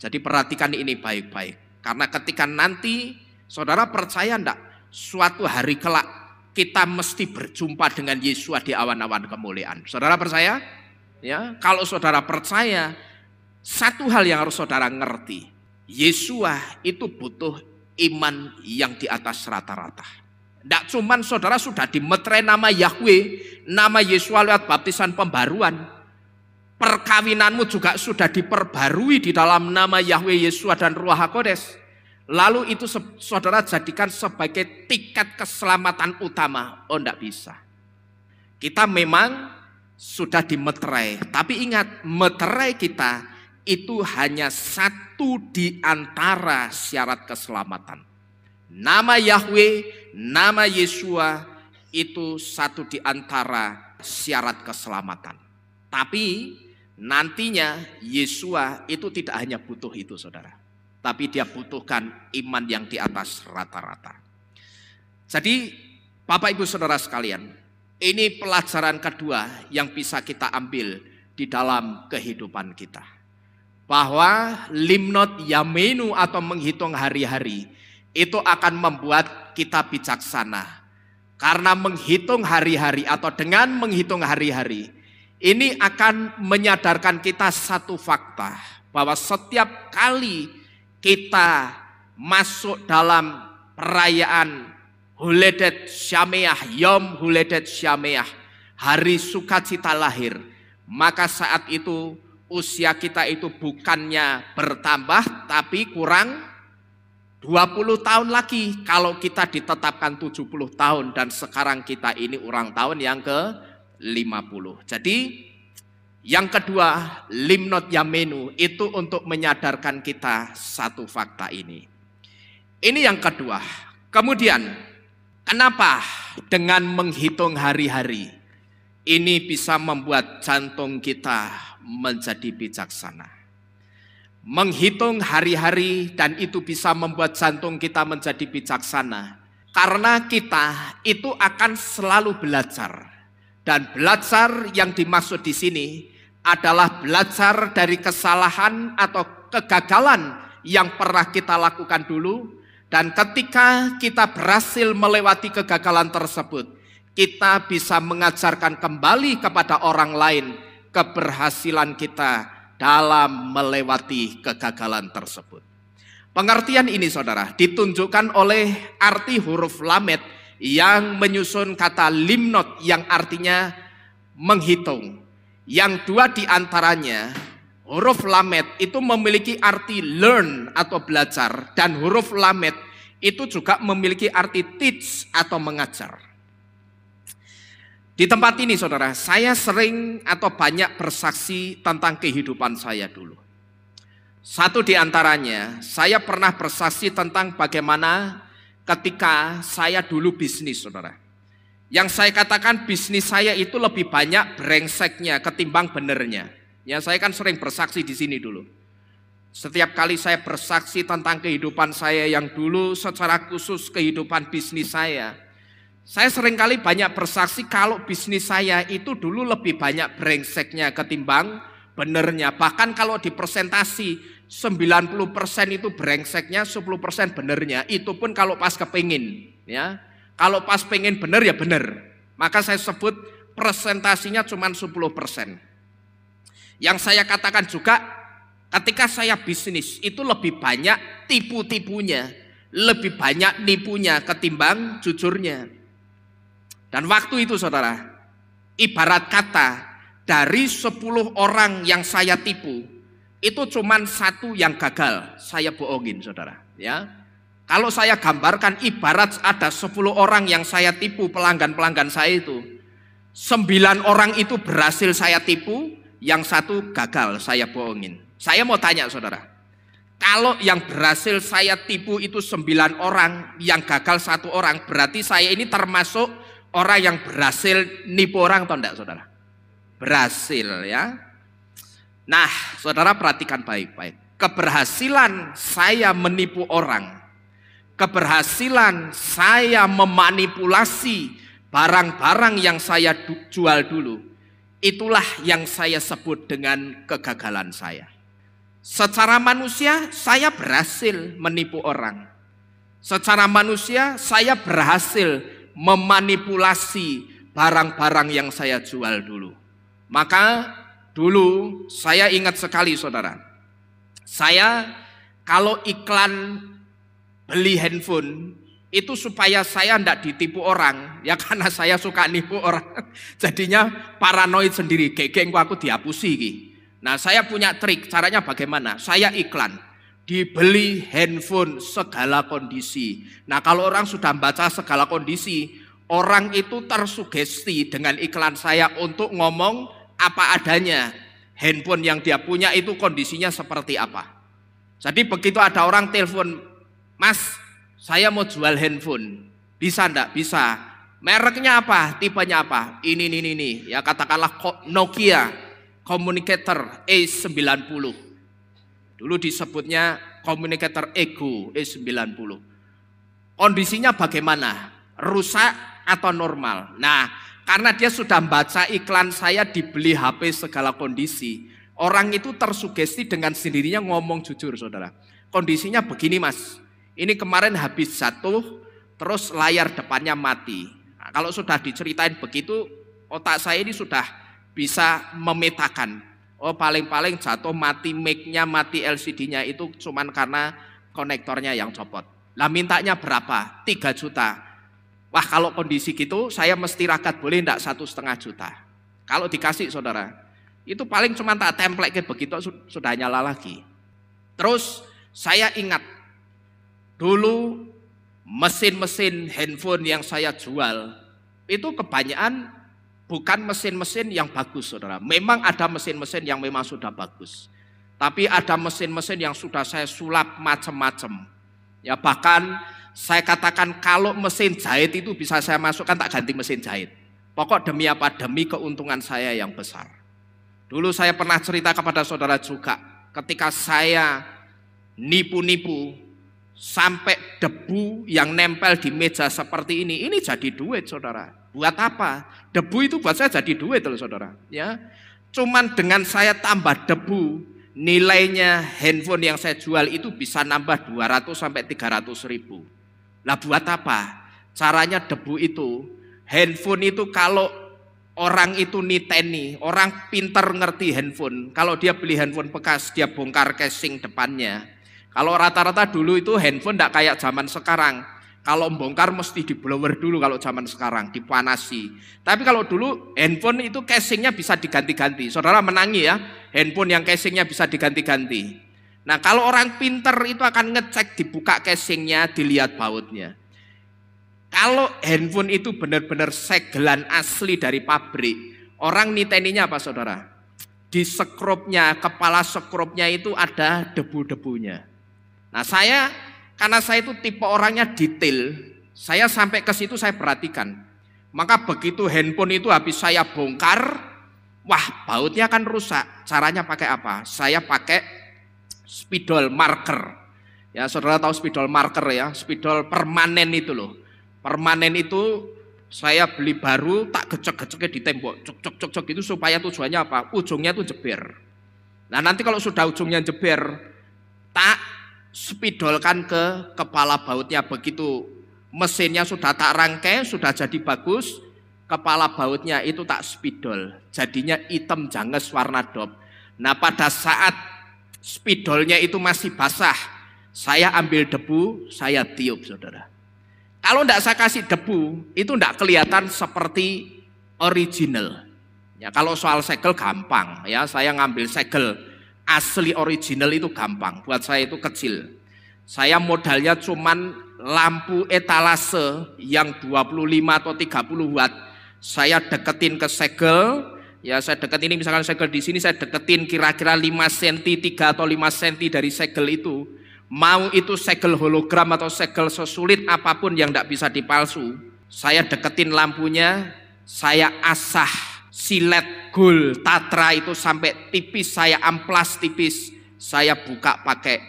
Jadi perhatikan ini baik-baik. Karena ketika nanti saudara percaya enggak suatu hari kelak kita mesti berjumpa dengan Yesus di awan-awan kemuliaan. Saudara percaya? Ya, kalau saudara percaya, satu hal yang harus saudara ngerti. Yesus itu butuh iman yang di atas rata-rata. Tidak cuman saudara sudah dimeterai nama Yahweh, nama Yesus lewat baptisan pembaruan. Perkawinanmu juga sudah diperbarui di dalam nama Yahweh, Yesus dan Ruach HaKodes. Lalu itu saudara jadikan sebagai tiket keselamatan utama. Oh tidak bisa. Kita memang sudah dimeterai. Tapi ingat, meterai kita itu hanya satu di antara syarat keselamatan. Nama Yahweh, nama Yesua itu satu di antara syarat keselamatan. Tapi nantinya Yesua itu tidak hanya butuh itu saudara. Tapi dia butuhkan iman yang di atas rata-rata. Jadi Bapak Ibu Saudara sekalian, ini pelajaran kedua yang bisa kita ambil di dalam kehidupan kita. Bahwa limnot yamenu atau menghitung hari-hari itu akan membuat kita bijaksana. Karena menghitung hari-hari atau dengan menghitung hari-hari, ini akan menyadarkan kita satu fakta. Bahwa setiap kali kita masuk dalam perayaan Huledet Syameah, Yom Huledet Syameah, hari sukacita lahir, maka saat itu usia kita itu bukannya bertambah tapi kurang 20 tahun lagi kalau kita ditetapkan 70 tahun dan sekarang kita ini ulang tahun yang ke-50. Jadi yang kedua, limnot yamenu itu untuk menyadarkan kita satu fakta ini. Ini yang kedua. Kemudian, kenapa dengan menghitung hari-hari ini bisa membuat jantung kita menjadi bijaksana? Menghitung hari-hari dan itu bisa membuat jantung kita menjadi bijaksana. Karena kita itu akan selalu belajar. Dan belajar yang dimaksud di sini adalah belajar dari kesalahan atau kegagalan yang pernah kita lakukan dulu. Dan ketika kita berhasil melewati kegagalan tersebut, kita bisa mengajarkan kembali kepada orang lain keberhasilan kita dalam melewati kegagalan tersebut. Pengertian ini saudara ditunjukkan oleh arti huruf lamet yang menyusun kata limnot yang artinya menghitung. Yang dua diantaranya, huruf lamet itu memiliki arti learn atau belajar, dan huruf lamet itu juga memiliki arti teach atau mengajar. Di tempat ini saudara, saya sering atau banyak bersaksi tentang kehidupan saya dulu. Satu di antaranya, saya pernah bersaksi tentang bagaimana ketika saya dulu bisnis, saudara. Yang saya katakan bisnis saya itu lebih banyak brengseknya ketimbang benernya. Ya, saya kan sering bersaksi di sini dulu. Setiap kali saya bersaksi tentang kehidupan saya yang dulu, secara khusus kehidupan bisnis saya seringkali banyak bersaksi kalau bisnis saya itu dulu lebih banyak brengseknya ketimbang benernya. Bahkan kalau dipresentasi 90% itu brengseknya, 10% benernya. Itu pun kalau pas kepingin, ya. Kalau pas pengen bener ya bener. Maka saya sebut presentasinya cuma 10%. Yang saya katakan juga ketika saya bisnis itu lebih banyak tipu-tipunya, lebih banyak nipunya ketimbang jujurnya. Dan waktu itu saudara, ibarat kata dari 10 orang yang saya tipu, itu cuman 1 yang gagal, saya bohongin saudara. Ya, kalau saya gambarkan ibarat ada 10 orang yang saya tipu, pelanggan-pelanggan saya itu, 9 orang itu berhasil saya tipu, yang 1 gagal, saya bohongin. Saya mau tanya saudara, kalau yang berhasil saya tipu itu 9 orang, yang gagal 1 orang, berarti saya ini termasuk orang yang berhasil nipu orang atau enggak saudara? Berhasil ya. Nah saudara perhatikan baik-baik. Keberhasilan saya menipu orang, keberhasilan saya memanipulasi barang-barang yang saya jual dulu, itulah yang saya sebut dengan kegagalan saya. Secara manusia saya berhasil menipu orang. Secara manusia saya berhasil memanipulasi barang-barang yang saya jual dulu. Maka dulu saya ingat sekali saudara, saya kalau iklan beli handphone itu supaya saya tidak ditipu orang, ya karena saya suka nipu orang, jadinya paranoid sendiri, gegengku aku dihapusi ki. Nah saya punya trik, caranya bagaimana? Saya iklan, dibeli handphone segala kondisi. Nah kalau orang sudah baca segala kondisi, orang itu tersugesti dengan iklan saya untuk ngomong apa adanya. Handphone yang dia punya itu kondisinya seperti apa. Jadi begitu ada orang telepon, Mas saya mau jual handphone, bisa enggak? Bisa. Mereknya apa? Tipenya apa? Ini. Ya katakanlah Nokia Communicator E90. Dulu disebutnya Communicator Ego E90. Kondisinya bagaimana? Rusak atau normal? Nah, karena dia sudah baca iklan saya dibeli HP segala kondisi, orang itu tersugesti dengan sendirinya ngomong jujur saudara. Kondisinya begini mas, ini kemarin habis jatuh, terus layar depannya mati. Nah, kalau sudah diceritain begitu, otak saya ini sudah bisa memetakan. Oh paling-paling jatuh mati mic-nya, mati LCD-nya itu cuman karena konektornya yang copot. Lah mintanya berapa? 3 juta. Wah kalau kondisi gitu saya mesti rakat, boleh enggak 1,5 juta. Kalau dikasih saudara, itu paling cuma tak template kayak begitu sudah nyala lagi. Terus saya ingat dulu mesin-mesin handphone yang saya jual itu kebanyakan bukan mesin-mesin yang bagus saudara. Memang ada mesin-mesin yang memang sudah bagus, tapi ada mesin-mesin yang sudah saya sulap macam-macam. Ya bahkan saya katakan kalau mesin jahit itu bisa saya masukkan, tak ganti mesin jahit. Pokok demi apa? Demi keuntungan saya yang besar. Dulu saya pernah cerita kepada saudara juga, ketika saya nipu-nipu sampai debu yang nempel di meja seperti ini jadi duit saudara. Buat apa? Debu itu buat saya jadi duit loh saudara. Ya, cuman dengan saya tambah debu, nilainya handphone yang saya jual itu bisa nambah 200 sampai 300 ribu. Lah buat apa? Caranya debu itu, handphone itu kalau orang itu niteni, orang pinter ngerti handphone. Kalau dia beli handphone bekas, dia bongkar casing depannya. Kalau rata-rata dulu itu handphone tidak kayak zaman sekarang. Kalau bongkar mesti di blower dulu kalau zaman sekarang, dipanasi. Tapi kalau dulu handphone itu casingnya bisa diganti-ganti. Saudara menangi ya, handphone yang casingnya bisa diganti-ganti. Nah kalau orang pinter itu akan ngecek, dibuka casingnya, dilihat bautnya. Kalau handphone itu benar-benar segelan asli dari pabrik, orang niteninya apa saudara? di sekrupnya, kepala sekrupnya itu ada debu-debunya. Nah karena saya itu tipe orangnya detail, saya sampai ke situ saya perhatikan. Maka begitu handphone itu habis saya bongkar, wah bautnya kan rusak. Caranya pakai apa? Saya pakai spidol marker. Ya saudara tahu spidol marker ya, spidol permanen itu loh. Permanen itu saya beli baru, tak gecek-geceknya di tembok, cok itu supaya tujuannya apa? Ujungnya itu jeber. Nah nanti kalau sudah ujungnya jeber, tak spidolkan ke kepala bautnya. Begitu mesinnya sudah tak rangkai, sudah jadi bagus, kepala bautnya itu tak spidol. Jadinya hitam janges warna dop. Nah pada saat spidolnya itu masih basah, saya ambil debu, saya tiup saudara. Kalau tidak saya kasih debu, itu tidak kelihatan seperti original. Ya, kalau soal segel gampang, ya saya ngambil segel asli original itu gampang. Buat saya itu kecil. Saya modalnya cuman lampu etalase yang 25 atau 30 watt. Saya deketin ke segel, ya saya deketin ini misalkan segel di sini saya deketin kira-kira 5 cm, 3 atau 5 cm dari segel itu. Mau itu segel hologram atau segel sesulit apapun yang tidak bisa dipalsu, saya deketin lampunya, saya asah silet gold tatra itu sampai tipis, saya amplas tipis, saya buka pakai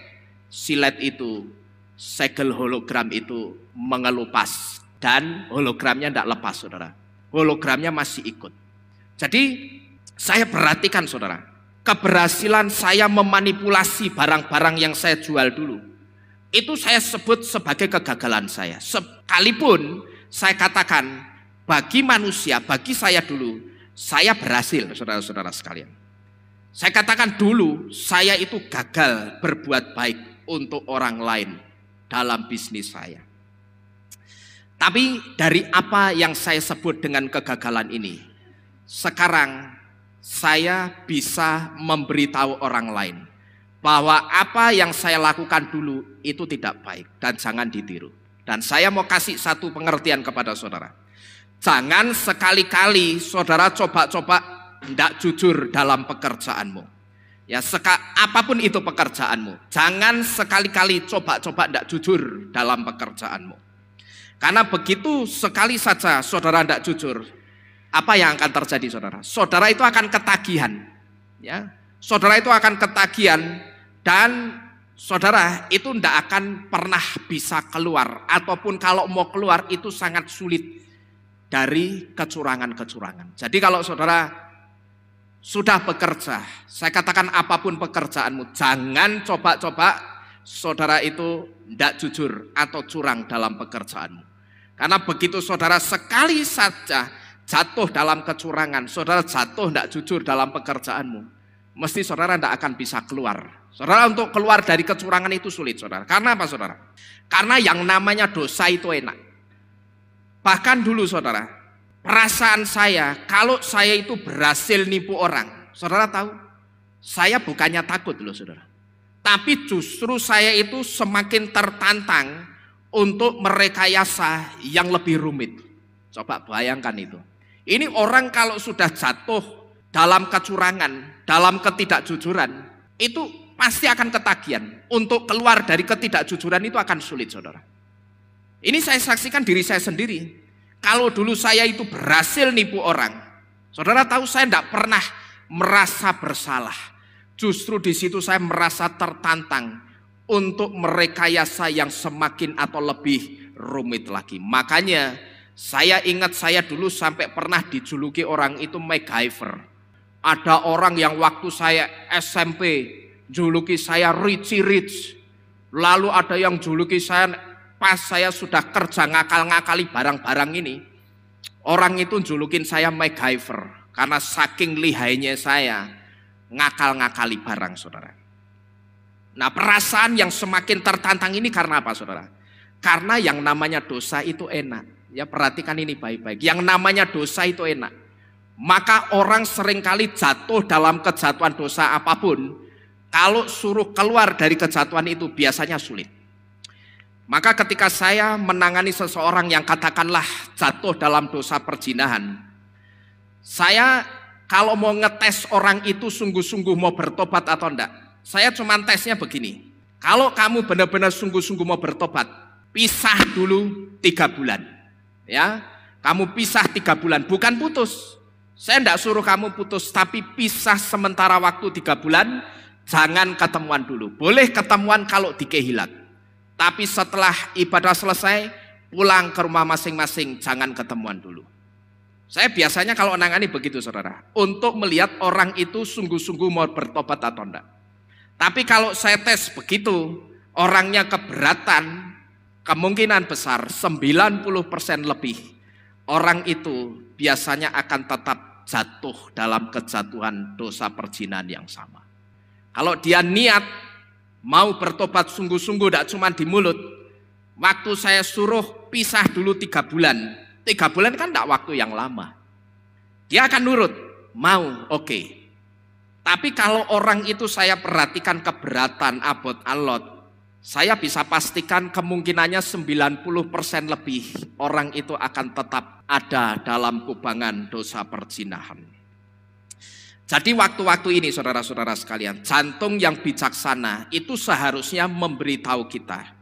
silet itu, segel hologram itu mengelupas dan hologramnya tidak lepas saudara, hologramnya masih ikut. Jadi saya perhatikan saudara, keberhasilan saya memanipulasi barang-barang yang saya jual dulu, itu saya sebut sebagai kegagalan saya. Sekalipun saya katakan bagi manusia, bagi saya dulu, saya berhasil saudara-saudara sekalian. Saya katakan dulu saya itu gagal berbuat baik untuk orang lain dalam bisnis saya. Tapi dari apa yang saya sebut dengan kegagalan ini, sekarang saya bisa memberitahu orang lain bahwa apa yang saya lakukan dulu itu tidak baik dan jangan ditiru. Dan saya mau kasih satu pengertian kepada saudara. Jangan sekali-kali saudara coba-coba tidak jujur dalam pekerjaanmu. Ya, apapun itu pekerjaanmu, jangan sekali-kali coba-coba tidak jujur dalam pekerjaanmu. Karena begitu sekali saja saudara tidak jujur, apa yang akan terjadi saudara? Saudara itu akan ketagihan, ya. Saudara itu akan ketagihan dan saudara itu tidak akan pernah bisa keluar, ataupun kalau mau keluar itu sangat sulit dari kecurangan-kecurangan. Jadi kalau saudara sudah bekerja, saya katakan apapun pekerjaanmu, jangan coba-coba saudara itu tidak jujur atau curang dalam pekerjaanmu. Karena begitu saudara sekali saja jatuh dalam kecurangan, saudara jatuh tidak jujur dalam pekerjaanmu, mesti saudara tidak akan bisa keluar. Saudara untuk keluar dari kecurangan itu sulit saudara. Karena apa saudara? Karena yang namanya dosa itu enak. Bahkan dulu saudara, perasaan saya kalau saya itu berhasil nipu orang, saudara tahu, saya bukannya takut loh saudara. Tapi justru saya itu semakin tertantang untuk merekayasa yang lebih rumit. Coba bayangkan itu. Ini orang kalau sudah jatuh dalam kecurangan, dalam ketidakjujuran, itu pasti akan ketagihan. Untuk keluar dari ketidakjujuran itu akan sulit saudara. Ini saya saksikan diri saya sendiri. Kalau dulu saya itu berhasil nipu orang, saudara tahu saya tidak pernah merasa bersalah. Justru di situ saya merasa tertantang untuk merekayasa yang semakin atau lebih rumit lagi. Makanya saya ingat saya dulu sampai pernah dijuluki orang itu MacGyver. Ada orang yang waktu saya SMP juluki saya Richie Rich. Lalu ada yang juluki saya pas saya sudah kerja ngakal-ngakali barang-barang ini. Orang itu julukin saya MacGyver karena saking lihainya saya ngakal-ngakali barang saudara. Nah perasaan yang semakin tertantang ini karena apa saudara? Karena yang namanya dosa itu enak. Ya perhatikan ini baik-baik. Yang namanya dosa itu enak. Maka orang seringkali jatuh dalam kejatuhan dosa apapun, kalau suruh keluar dari kejatuhan itu biasanya sulit. Maka ketika saya menangani seseorang yang katakanlah jatuh dalam dosa perzinahan, saya kalau mau ngetes orang itu sungguh-sungguh mau bertobat atau enggak. Saya cuma tesnya begini. Kalau kamu benar-benar sungguh-sungguh mau bertobat, pisah dulu 3 bulan. Ya, kamu pisah 3 bulan, bukan putus. Saya enggak suruh kamu putus, tapi pisah sementara waktu 3 bulan, jangan ketemuan dulu. Boleh ketemuan kalau di Kehilat. Tapi setelah ibadah selesai, pulang ke rumah masing-masing, jangan ketemuan dulu. Saya biasanya kalau nangani begitu saudara, untuk melihat orang itu sungguh-sungguh mau bertobat atau enggak. Tapi kalau saya tes begitu, orangnya keberatan, kemungkinan besar 90% lebih, orang itu biasanya akan tetap jatuh dalam kejatuhan dosa perzinahan yang sama. Kalau dia niat mau bertobat sungguh-sungguh, tidak cuma di mulut, waktu saya suruh pisah dulu 3 bulan, 3 bulan kan tidak waktu yang lama. Dia akan nurut, mau, oke. Tapi kalau orang itu saya perhatikan keberatan, abot alot, saya bisa pastikan kemungkinannya 90% lebih orang itu akan tetap ada dalam kubangan dosa perzinahan. Jadi waktu-waktu ini saudara-saudara sekalian, jantung yang bijaksana itu seharusnya memberitahu kita.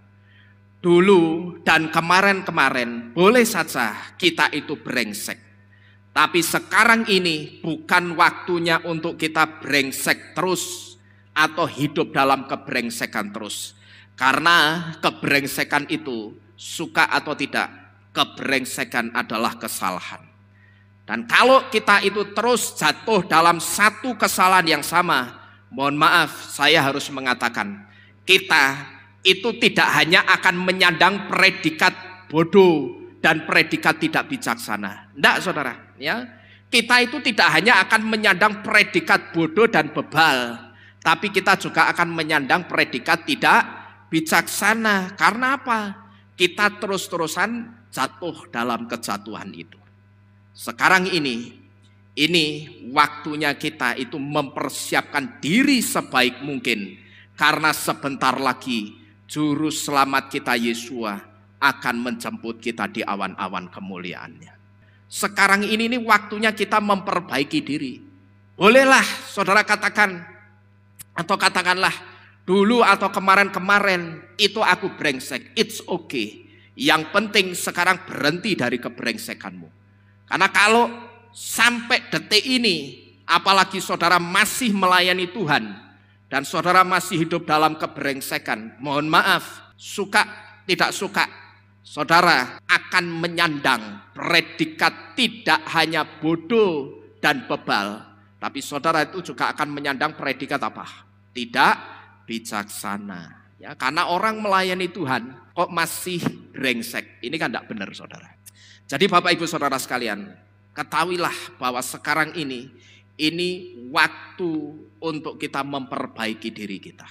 Dulu dan kemarin-kemarin boleh saja kita itu brengsek. Tapi sekarang ini bukan waktunya untuk kita brengsek terus atau hidup dalam kebrengsekan terus. Karena kebrengsekan itu, suka atau tidak, kebrengsekan adalah kesalahan. Dan kalau kita itu terus jatuh dalam satu kesalahan yang sama, mohon maaf saya harus mengatakan, kita itu tidak hanya akan menyandang predikat bodoh dan predikat tidak bijaksana. Enggak saudara, ya. Kita itu tidak hanya akan menyandang predikat bodoh dan bebal, tapi kita juga akan menyandang predikat tidak bijaksana. Karena apa? Kita terus-terusan jatuh dalam kejatuhan itu. Sekarang ini waktunya kita itu mempersiapkan diri sebaik mungkin, karena sebentar lagi juru selamat kita Yesua akan menjemput kita di awan-awan kemuliaannya. Sekarang ini waktunya kita memperbaiki diri. Bolehlah saudara katakan, atau katakanlah dulu atau kemarin-kemarin itu aku brengsek, it's okay. Yang penting sekarang berhenti dari kebrengsekanmu. Karena kalau sampai detik ini, apalagi saudara masih melayani Tuhan, dan saudara masih hidup dalam kebrengsekan, mohon maaf, suka tidak suka, saudara akan menyandang predikat tidak hanya bodoh dan bebal, tapi saudara itu juga akan menyandang predikat apa? Tidak bijaksana. Ya, karena orang melayani Tuhan kok masih brengsek. Ini kan tidak benar saudara. Jadi Bapak Ibu Saudara sekalian, ketahuilah bahwa sekarang ini waktu untuk kita memperbaiki diri kita.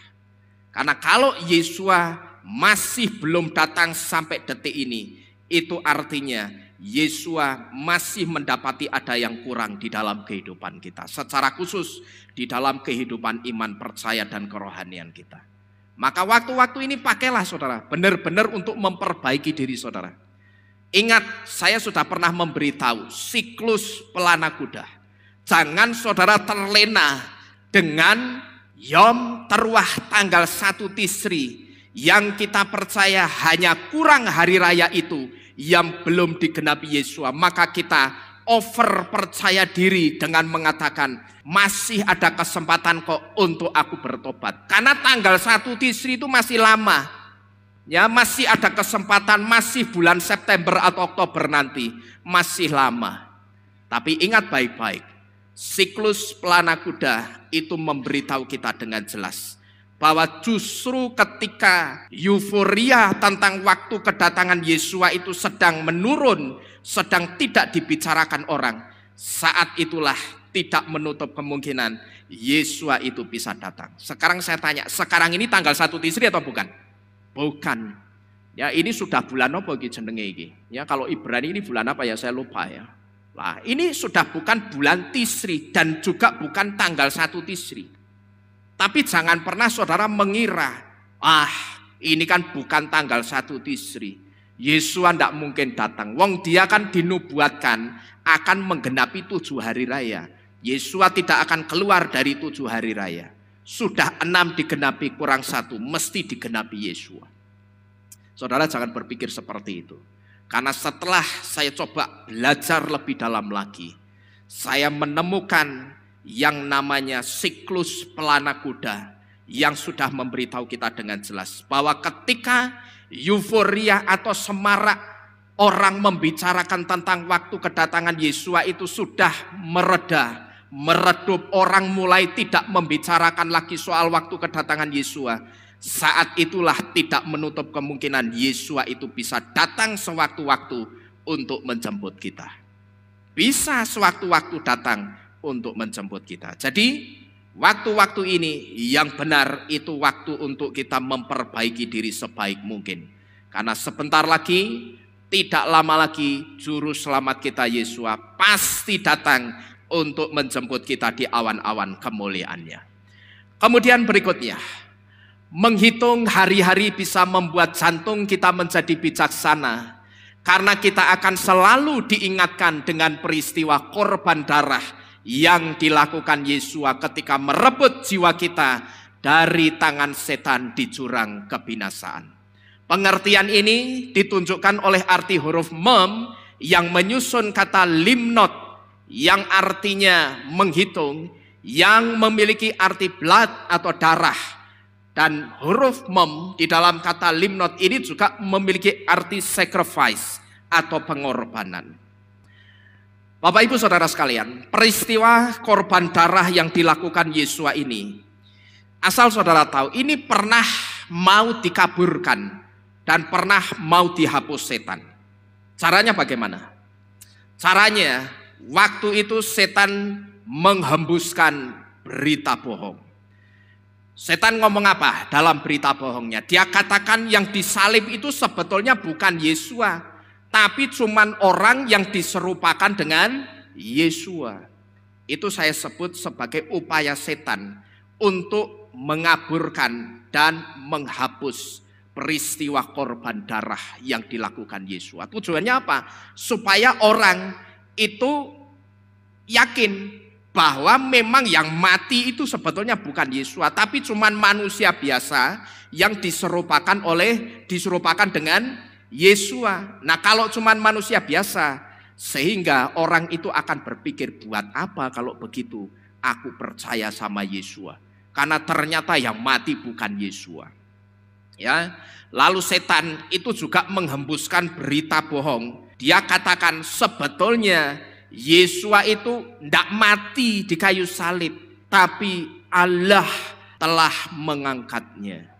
Karena kalau Yesua masih belum datang sampai detik ini, itu artinya Yesua masih mendapati ada yang kurang di dalam kehidupan kita. Secara khusus di dalam kehidupan iman, percaya, dan kerohanian kita. Maka waktu-waktu ini pakailah saudara, benar-benar untuk memperbaiki diri saudara. Ingat, saya sudah pernah memberitahu siklus pelana kuda. Jangan saudara terlena dengan Yom Teruah tanggal 1 Tisri yang kita percaya hanya kurang hari raya itu yang belum digenapi Yesua. Maka kita over percaya diri dengan mengatakan masih ada kesempatan kok untuk aku bertobat. Karena tanggal 1 Tisri itu masih lama. Ya, masih ada kesempatan, masih bulan September atau Oktober nanti, masih lama. Tapi ingat baik-baik, siklus pelana kuda itu memberitahu kita dengan jelas bahwa justru ketika euforia tentang waktu kedatangan Yesua itu sedang menurun, sedang tidak dibicarakan orang, saat itulah tidak menutup kemungkinan Yesua itu bisa datang. Sekarang saya tanya, sekarang ini tanggal 1 Tisri atau bukan? Bukan. Ya, ini sudah bulan apa iki jenenge iki? Ya, kalau Ibrani ini bulan apa ya, saya lupa ya. Nah, ini sudah bukan bulan Tisri dan juga bukan tanggal 1 Tisri. Tapi jangan pernah saudara mengira, ini kan bukan tanggal 1 Tisri. Yesua tidak mungkin datang. Wong dia kan dinubuatkan akan menggenapi 7 hari raya. Yesua tidak akan keluar dari 7 hari raya. Sudah 6 digenapi kurang 1, mesti digenapi Yesua. Saudara jangan berpikir seperti itu. Karena setelah saya coba belajar lebih dalam lagi, saya menemukan yang namanya siklus pelana kuda yang sudah memberitahu kita dengan jelas bahwa ketika euforia atau semarak orang membicarakan tentang waktu kedatangan Yesua itu sudah mereda, meredup, orang mulai tidak membicarakan lagi soal waktu kedatangan Yesua. Saat itulah tidak menutup kemungkinan Yesua itu bisa datang sewaktu-waktu untuk menjemput kita. Bisa sewaktu-waktu datang untuk menjemput kita. Jadi waktu-waktu ini yang benar itu waktu untuk kita memperbaiki diri sebaik mungkin. Karena sebentar lagi, tidak lama lagi, juru selamat kita Yesua pasti datang untuk menjemput kita di awan-awan kemuliaannya. Kemudian berikutnya, menghitung hari-hari bisa membuat jantung kita menjadi bijaksana. Karena kita akan selalu diingatkan dengan peristiwa korban darah yang dilakukan Yesua ketika merebut jiwa kita dari tangan setan di jurang kebinasaan. Pengertian ini ditunjukkan oleh arti huruf mem yang menyusun kata limnot yang artinya menghitung, yang memiliki arti blood atau darah. Dan huruf mem di dalam kata limnot ini juga memiliki arti sacrifice atau pengorbanan. Bapak Ibu Saudara sekalian, peristiwa korban darah yang dilakukan Yesua ini, asal saudara tahu, ini pernah mau dikaburkan dan pernah mau dihapus setan. Caranya bagaimana? Caranya, waktu itu setan menghembuskan berita bohong. Setan ngomong apa dalam berita bohongnya? Dia katakan yang disalib itu sebetulnya bukan Yesua, tapi cuman orang yang diserupakan dengan Yesua. Itu saya sebut sebagai upaya setan untuk mengaburkan dan menghapus peristiwa korban darah yang dilakukan Yesua. Tujuannya apa? Supaya orang itu yakin bahwa memang yang mati itu sebetulnya bukan Yesua, tapi cuman manusia biasa yang diserupakan dengan Yesua. Nah, kalau cuman manusia biasa, sehingga orang itu akan berpikir, buat apa kalau begitu aku percaya sama Yesua? Karena ternyata yang mati bukan Yesua. Ya, lalu setan itu juga menghembuskan berita bohong. Dia katakan sebetulnya Yesua itu tidak mati di kayu salib, tapi Allah telah mengangkatnya.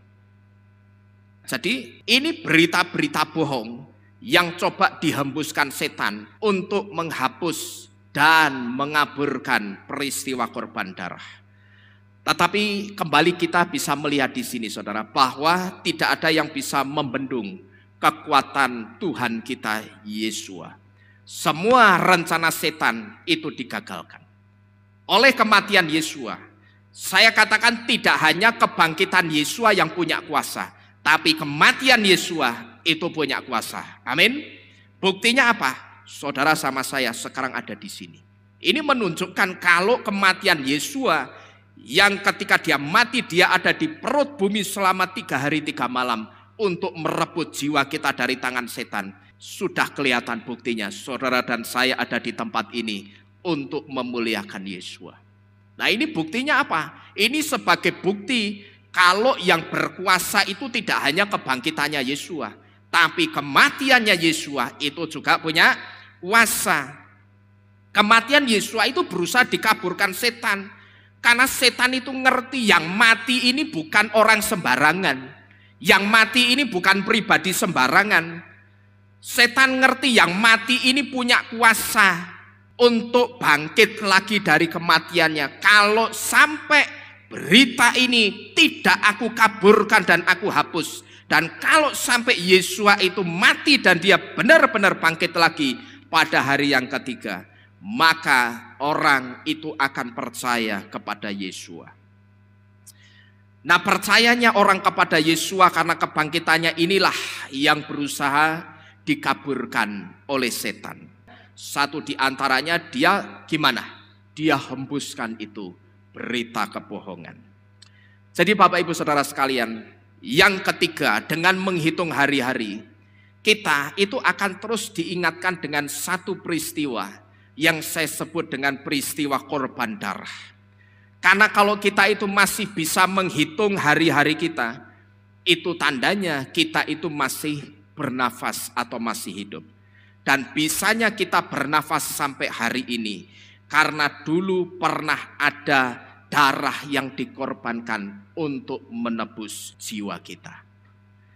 Jadi ini berita-berita bohong yang coba dihembuskan setan untuk menghapus dan mengaburkan peristiwa korban darah. Tetapi kembali kita bisa melihat di sini saudara, bahwa tidak ada yang bisa membendung kekuatan Tuhan kita Yesua. Semua rencana setan itu digagalkan oleh kematian Yesua. Saya katakan tidak hanya kebangkitan Yesua yang punya kuasa, tapi kematian Yesua itu punya kuasa. Amin. Buktinya apa? Saudara sama saya sekarang ada di sini. Ini menunjukkan kalau kematian Yesua yang ketika dia mati, dia ada di perut bumi selama 3 hari 3 malam untuk merebut jiwa kita dari tangan setan. Sudah kelihatan buktinya, saudara dan saya ada di tempat ini untuk memuliakan Yesua. Nah, ini buktinya apa? Ini sebagai bukti kalau yang berkuasa itu tidak hanya kebangkitannya Yesua, tapi kematiannya Yesua itu juga punya kuasa. Kematian Yesua itu berusaha dikaburkan setan, karena setan itu ngerti yang mati ini bukan orang sembarangan, yang mati ini bukan pribadi sembarangan. Setan ngerti yang mati ini punya kuasa untuk bangkit lagi dari kematiannya. Kalau sampai berita ini tidak aku kaburkan dan aku hapus, dan kalau sampai Yesua itu mati dan dia benar-benar bangkit lagi pada hari yang ketiga, maka orang itu akan percaya kepada Yesua. Nah, percayanya orang kepada Yesua karena kebangkitannya inilah yang berusaha dikaburkan oleh setan. Satu di antaranya dia gimana? dia hembuskan itu berita kebohongan. Jadi Bapak Ibu Saudara sekalian, yang ketiga, dengan menghitung hari-hari, kita itu akan terus diingatkan dengan satu peristiwa yang saya sebut dengan peristiwa korban darah. Karena kalau kita itu masih bisa menghitung hari-hari kita, itu tandanya kita itu masih bernafas atau masih hidup. Dan bisanya kita bernafas sampai hari ini karena dulu pernah ada darah yang dikorbankan untuk menebus jiwa kita.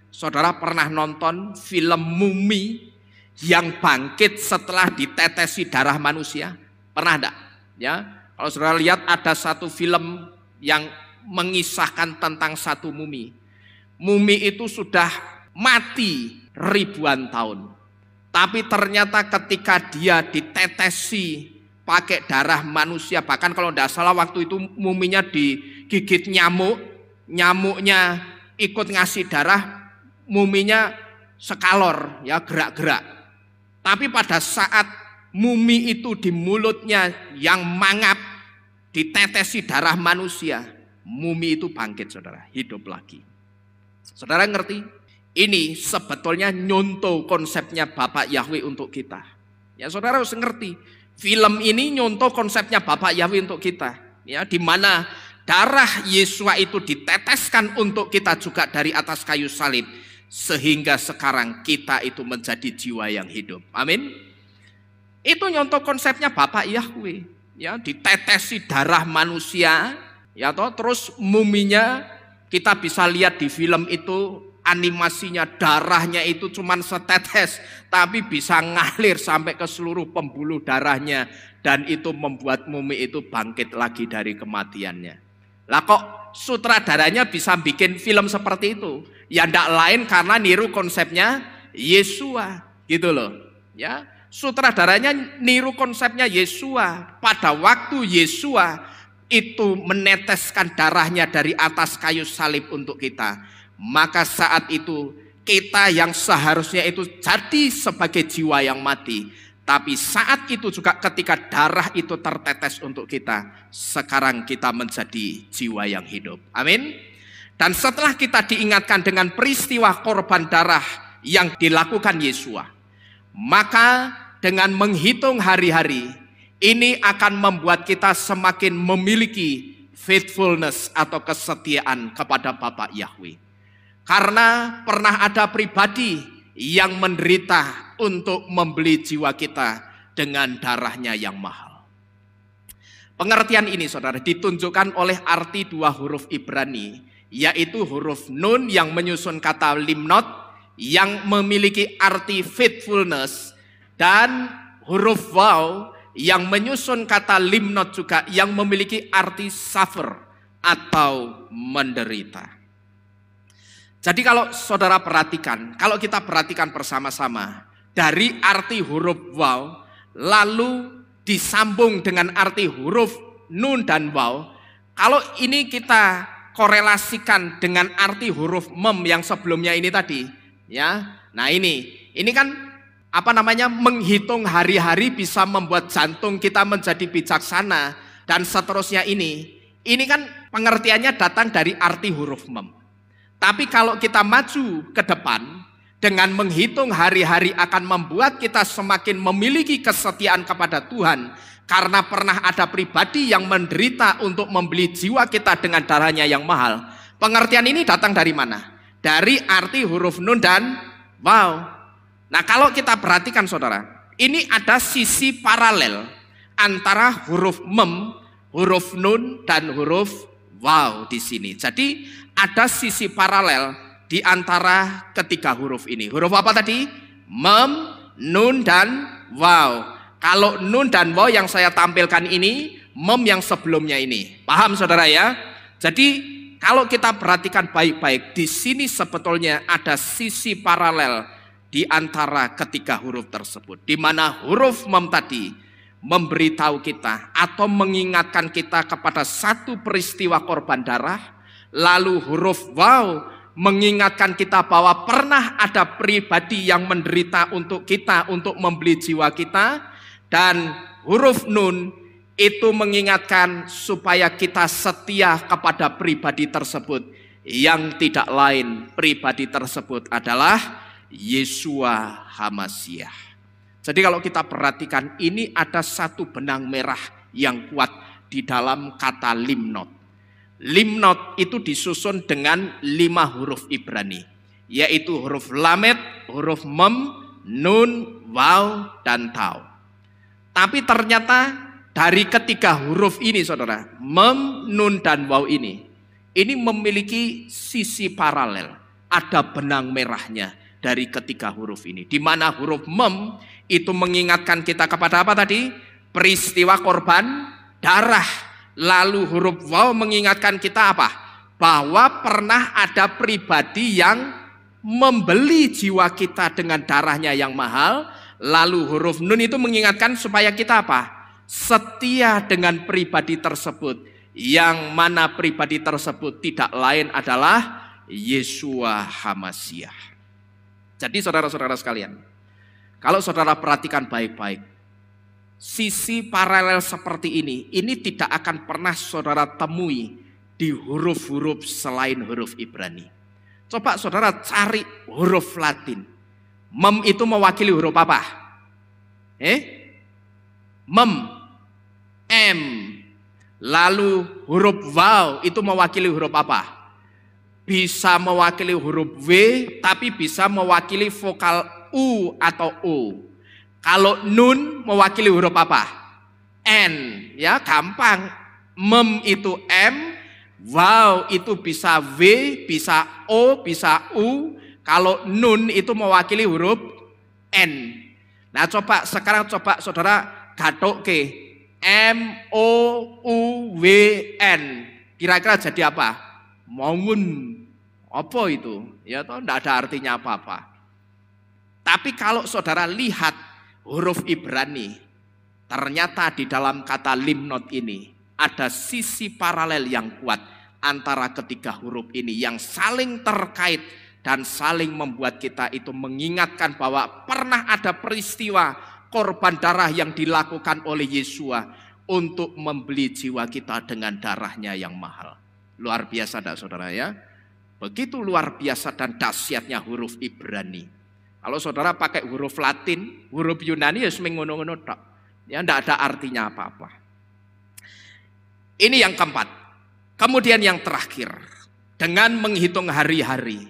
Saudara pernah nonton film Mumi yang bangkit setelah ditetesi darah manusia? Pernah enggak? Ya, kalau saudara lihat ada satu film yang mengisahkan tentang satu mumi. Mumi itu sudah mati ribuan tahun. Tapi ternyata ketika dia ditetesi pakai darah manusia, bahkan kalau tidak salah waktu itu muminya digigit nyamuk, nyamuknya ikut ngasih darah, muminya sekalor, ya gerak-gerak. Tapi pada saat mumi itu di mulutnya yang mangap, ditetesi darah manusia, mumi itu bangkit saudara, hidup lagi. Saudara ngerti? Ini sebetulnya nyontoh konsepnya Bapak Yahweh untuk kita. Ya saudara harus ngerti, film ini nyontoh konsepnya Bapak Yahweh untuk kita. Ya, di mana darah Yesua itu diteteskan untuk kita juga dari atas kayu salib, sehingga sekarang kita itu menjadi jiwa yang hidup. Amin. Itu nyontoh konsepnya Bapak Yahweh. Ya, ditetesi darah manusia, ya toh, terus muminya kita bisa lihat di film itu. Animasinya darahnya itu cuman setetes, tapi bisa ngalir sampai ke seluruh pembuluh darahnya, dan itu membuat mumi itu bangkit lagi dari kematiannya. Lah kok sutradaranya bisa bikin film seperti itu? Ya ndak lain karena niru konsepnya Yesua, gitu loh. Ya, sutradaranya niru konsepnya Yesua. Pada waktu Yesua itu meneteskan darahnya dari atas kayu salib untuk kita, maka saat itu kita yang seharusnya itu jadi sebagai jiwa yang mati, tapi saat itu juga ketika darah itu tertetes untuk kita, sekarang kita menjadi jiwa yang hidup. Amin. Dan setelah kita diingatkan dengan peristiwa korban darah yang dilakukan Yesua, maka dengan menghitung hari-hari ini akan membuat kita semakin memiliki faithfulness atau kesetiaan kepada Bapak Yahweh. Karena pernah ada pribadi yang menderita untuk membeli jiwa kita dengan darahnya yang mahal. Pengertian ini saudara ditunjukkan oleh arti dua huruf Ibrani, yaitu huruf nun yang menyusun kata limnot yang memiliki arti faithfulness, dan huruf waw yang menyusun kata limnot juga yang memiliki arti suffer atau menderita. Jadi kalau saudara perhatikan, kalau kita perhatikan bersama-sama dari arti huruf waw lalu disambung dengan arti huruf nun dan waw, kalau ini kita korelasikan dengan arti huruf mem yang sebelumnya ini tadi, ya. Nah ini kan menghitung hari-hari bisa membuat jantung kita menjadi bijaksana dan seterusnya ini kan pengertiannya datang dari arti huruf mem. Tapi kalau kita maju ke depan, dengan menghitung hari-hari akan membuat kita semakin memiliki kesetiaan kepada Tuhan. Karena pernah ada pribadi yang menderita untuk membeli jiwa kita dengan darahnya yang mahal. Pengertian ini datang dari mana? Dari arti huruf nun dan waw. Nah kalau kita perhatikan saudara, ini ada sisi paralel antara huruf mem, huruf nun, dan huruf waw di sini. Jadi ada sisi paralel di antara ketiga huruf ini. Huruf apa tadi? Mem, nun, dan waw. Kalau nun dan waw yang saya tampilkan ini, mem yang sebelumnya ini. Paham saudara ya? Jadi kalau kita perhatikan baik-baik, di sini sebetulnya ada sisi paralel di antara ketiga huruf tersebut. Di mana huruf mem tadi memberitahu kita atau mengingatkan kita kepada satu peristiwa korban darah. Lalu huruf waw mengingatkan kita bahwa pernah ada pribadi yang menderita untuk kita, untuk membeli jiwa kita. Dan huruf nun itu mengingatkan supaya kita setia kepada pribadi tersebut, yang tidak lain pribadi tersebut adalah Yeshua HaMasyiah. Jadi kalau kita perhatikan, ini ada satu benang merah yang kuat di dalam kata limnot. Limnot itu disusun dengan 5 huruf Ibrani, yaitu huruf lamet, huruf mem, nun, waw, dan tau. Tapi ternyata dari ketiga huruf ini saudara, mem, nun, dan waw ini memiliki sisi paralel. Ada benang merahnya dari ketiga huruf ini. Di mana huruf mem itu mengingatkan kita kepada apa tadi? Peristiwa korban darah. Lalu huruf waw mengingatkan kita apa? Bahwa pernah ada pribadi yang membeli jiwa kita dengan darahnya yang mahal. Lalu huruf nun itu mengingatkan supaya kita apa? Setia dengan pribadi tersebut, yang mana pribadi tersebut tidak lain adalah Yeshua HaMasyiah. Jadi saudara-saudara sekalian, kalau saudara perhatikan baik-baik, sisi paralel seperti ini tidak akan pernah saudara temui di huruf-huruf selain huruf Ibrani. Coba saudara cari huruf Latin. Mem itu mewakili huruf apa? Mem, M. Lalu huruf waw itu mewakili huruf apa? Bisa mewakili huruf W, tapi bisa mewakili vokal U atau O. Kalau nun mewakili huruf apa? N, ya gampang. Mem itu M, waw itu bisa W, bisa O, bisa U. Kalau nun itu mewakili huruf N. Nah sekarang coba saudara gathuk ke M, O, U, W, N. Kira-kira jadi apa? Mongun. Apa itu? Ya toh enggak ada artinya apa-apa. Tapi kalau saudara lihat huruf Ibrani, ternyata di dalam kata limnot ini ada sisi paralel yang kuat antara ketiga huruf ini yang saling terkait dan saling membuat kita itu mengingatkan bahwa pernah ada peristiwa korban darah yang dilakukan oleh Yeshua untuk membeli jiwa kita dengan darahnya yang mahal. Luar biasa dah saudara ya. Begitu luar biasa dan dahsyatnya huruf Ibrani. Kalau saudara pakai huruf Latin, huruf Yunani ya semengono-ngono tok. Ya enggak ada artinya apa-apa. Ini yang keempat. Kemudian yang terakhir, dengan menghitung hari-hari,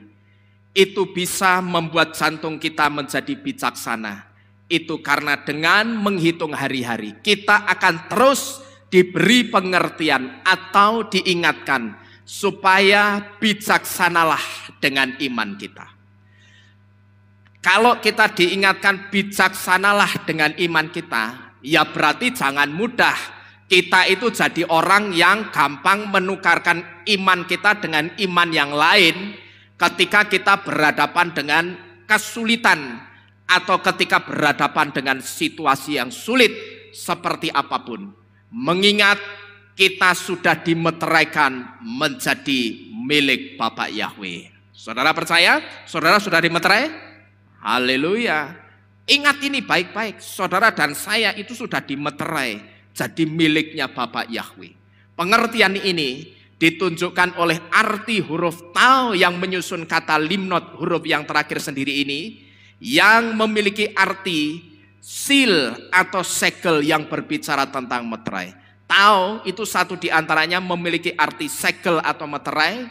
itu bisa membuat jantung kita menjadi bijaksana. Itu karena dengan menghitung hari-hari, kita akan terus diberi pengertian atau diingatkan supaya bijaksanalah dengan iman kita. Kalau kita diingatkan bijaksanalah dengan iman kita, ya berarti jangan mudah kita itu jadi orang yang gampang menukarkan iman kita dengan iman yang lain ketika kita berhadapan dengan kesulitan atau ketika berhadapan dengan situasi yang sulit seperti apapun. Mengingat kita sudah dimeteraikan menjadi milik Bapak Yahweh. Saudara percaya? Saudara sudah dimeterai? Haleluya. Ingat ini baik-baik, saudara dan saya itu sudah dimeterai jadi miliknya Bapak Yahweh. Pengertian ini ditunjukkan oleh arti huruf tau yang menyusun kata limnot, huruf yang terakhir sendiri ini, yang memiliki arti seal atau segel yang berbicara tentang meterai. Tau itu satu di antaranya memiliki arti segel atau meterai.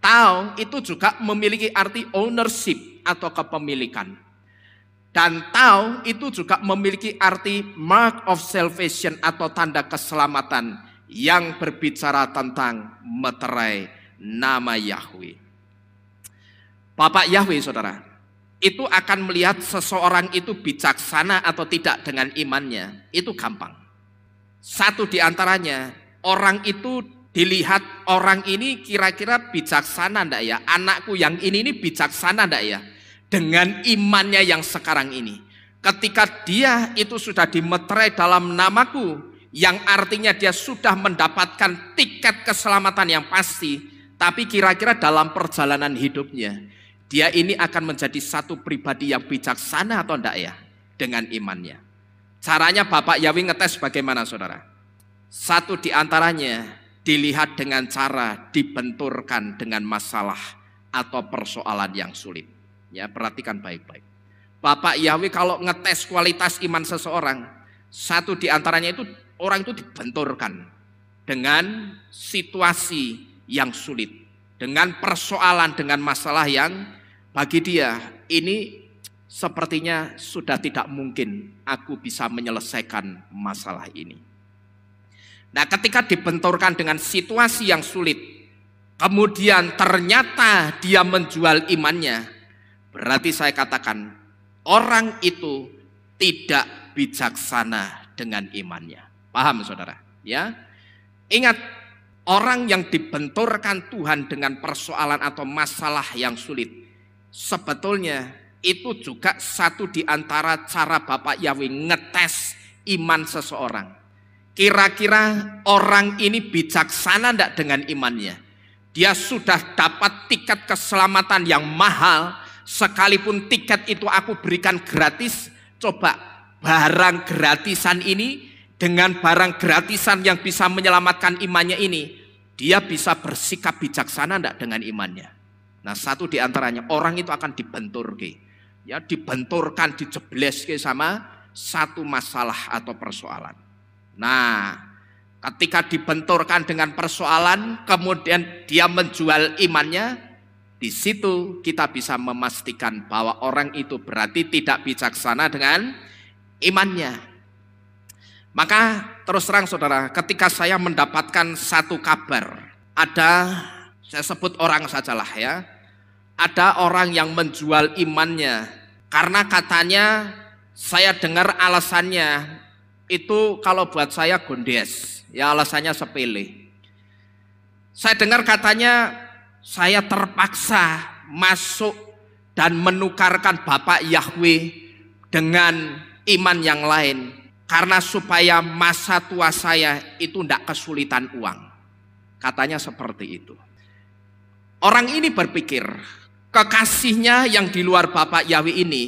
Tau itu juga memiliki arti ownership atau kepemilikan. Dan tau itu juga memiliki arti mark of salvation atau tanda keselamatan yang berbicara tentang meterai nama Yahweh. Bapak Yahweh saudara, itu akan melihat seseorang itu bijaksana atau tidak dengan imannya, itu gampang. Satu di antaranya, orang itu dilihat orang ini kira-kira bijaksana enggak ya? Anakku yang ini bijaksana enggak ya? Dengan imannya yang sekarang ini. Ketika dia itu sudah dimeterai dalam namaku, yang artinya dia sudah mendapatkan tiket keselamatan yang pasti, tapi kira-kira dalam perjalanan hidupnya, dia ini akan menjadi satu pribadi yang bijaksana atau enggak ya? Dengan imannya. Caranya Bapak Yahweh ngetes bagaimana saudara? Satu di antaranya dilihat dengan cara dibenturkan dengan masalah atau persoalan yang sulit. Ya, perhatikan baik-baik. Bapak Yahweh kalau ngetes kualitas iman seseorang, satu di antaranya itu orang itu dibenturkan dengan situasi yang sulit, dengan persoalan, dengan masalah yang bagi dia ini sepertinya sudah tidak mungkin aku bisa menyelesaikan masalah ini. Nah, ketika dibenturkan dengan situasi yang sulit, kemudian ternyata dia menjual imannya, berarti saya katakan orang itu tidak bijaksana dengan imannya. Paham saudara? Ya, ingat, orang yang dibenturkan Tuhan dengan persoalan atau masalah yang sulit, sebetulnya itu juga satu di antara cara Bapak Yahweh ngetes iman seseorang. Kira-kira orang ini bijaksana enggak dengan imannya? Dia sudah dapat tiket keselamatan yang mahal, sekalipun tiket itu aku berikan gratis. Coba barang gratisan ini dengan barang gratisan yang bisa menyelamatkan imannya ini, dia bisa bersikap bijaksana enggak dengan imannya? Nah, satu di antaranya orang itu akan dibenturkan, ya, dibenturkan, dijebleske sama satu masalah atau persoalan. Nah, ketika dibenturkan dengan persoalan, kemudian dia menjual imannya, di situ kita bisa memastikan bahwa orang itu berarti tidak bijaksana dengan imannya. Maka terus terang saudara, ketika saya mendapatkan satu kabar, saya sebut orang sajalah ya, ada orang yang menjual imannya karena katanya, saya dengar alasannya itu kalau buat saya gondes, ya alasannya sepele. Saya dengar katanya saya terpaksa masuk dan menukarkan Bapak Yahweh dengan iman yang lain karena supaya masa tua saya itu tidak kesulitan uang. Katanya seperti itu. Orang ini berpikir kekasihnya yang di luar Bapak Yahweh ini,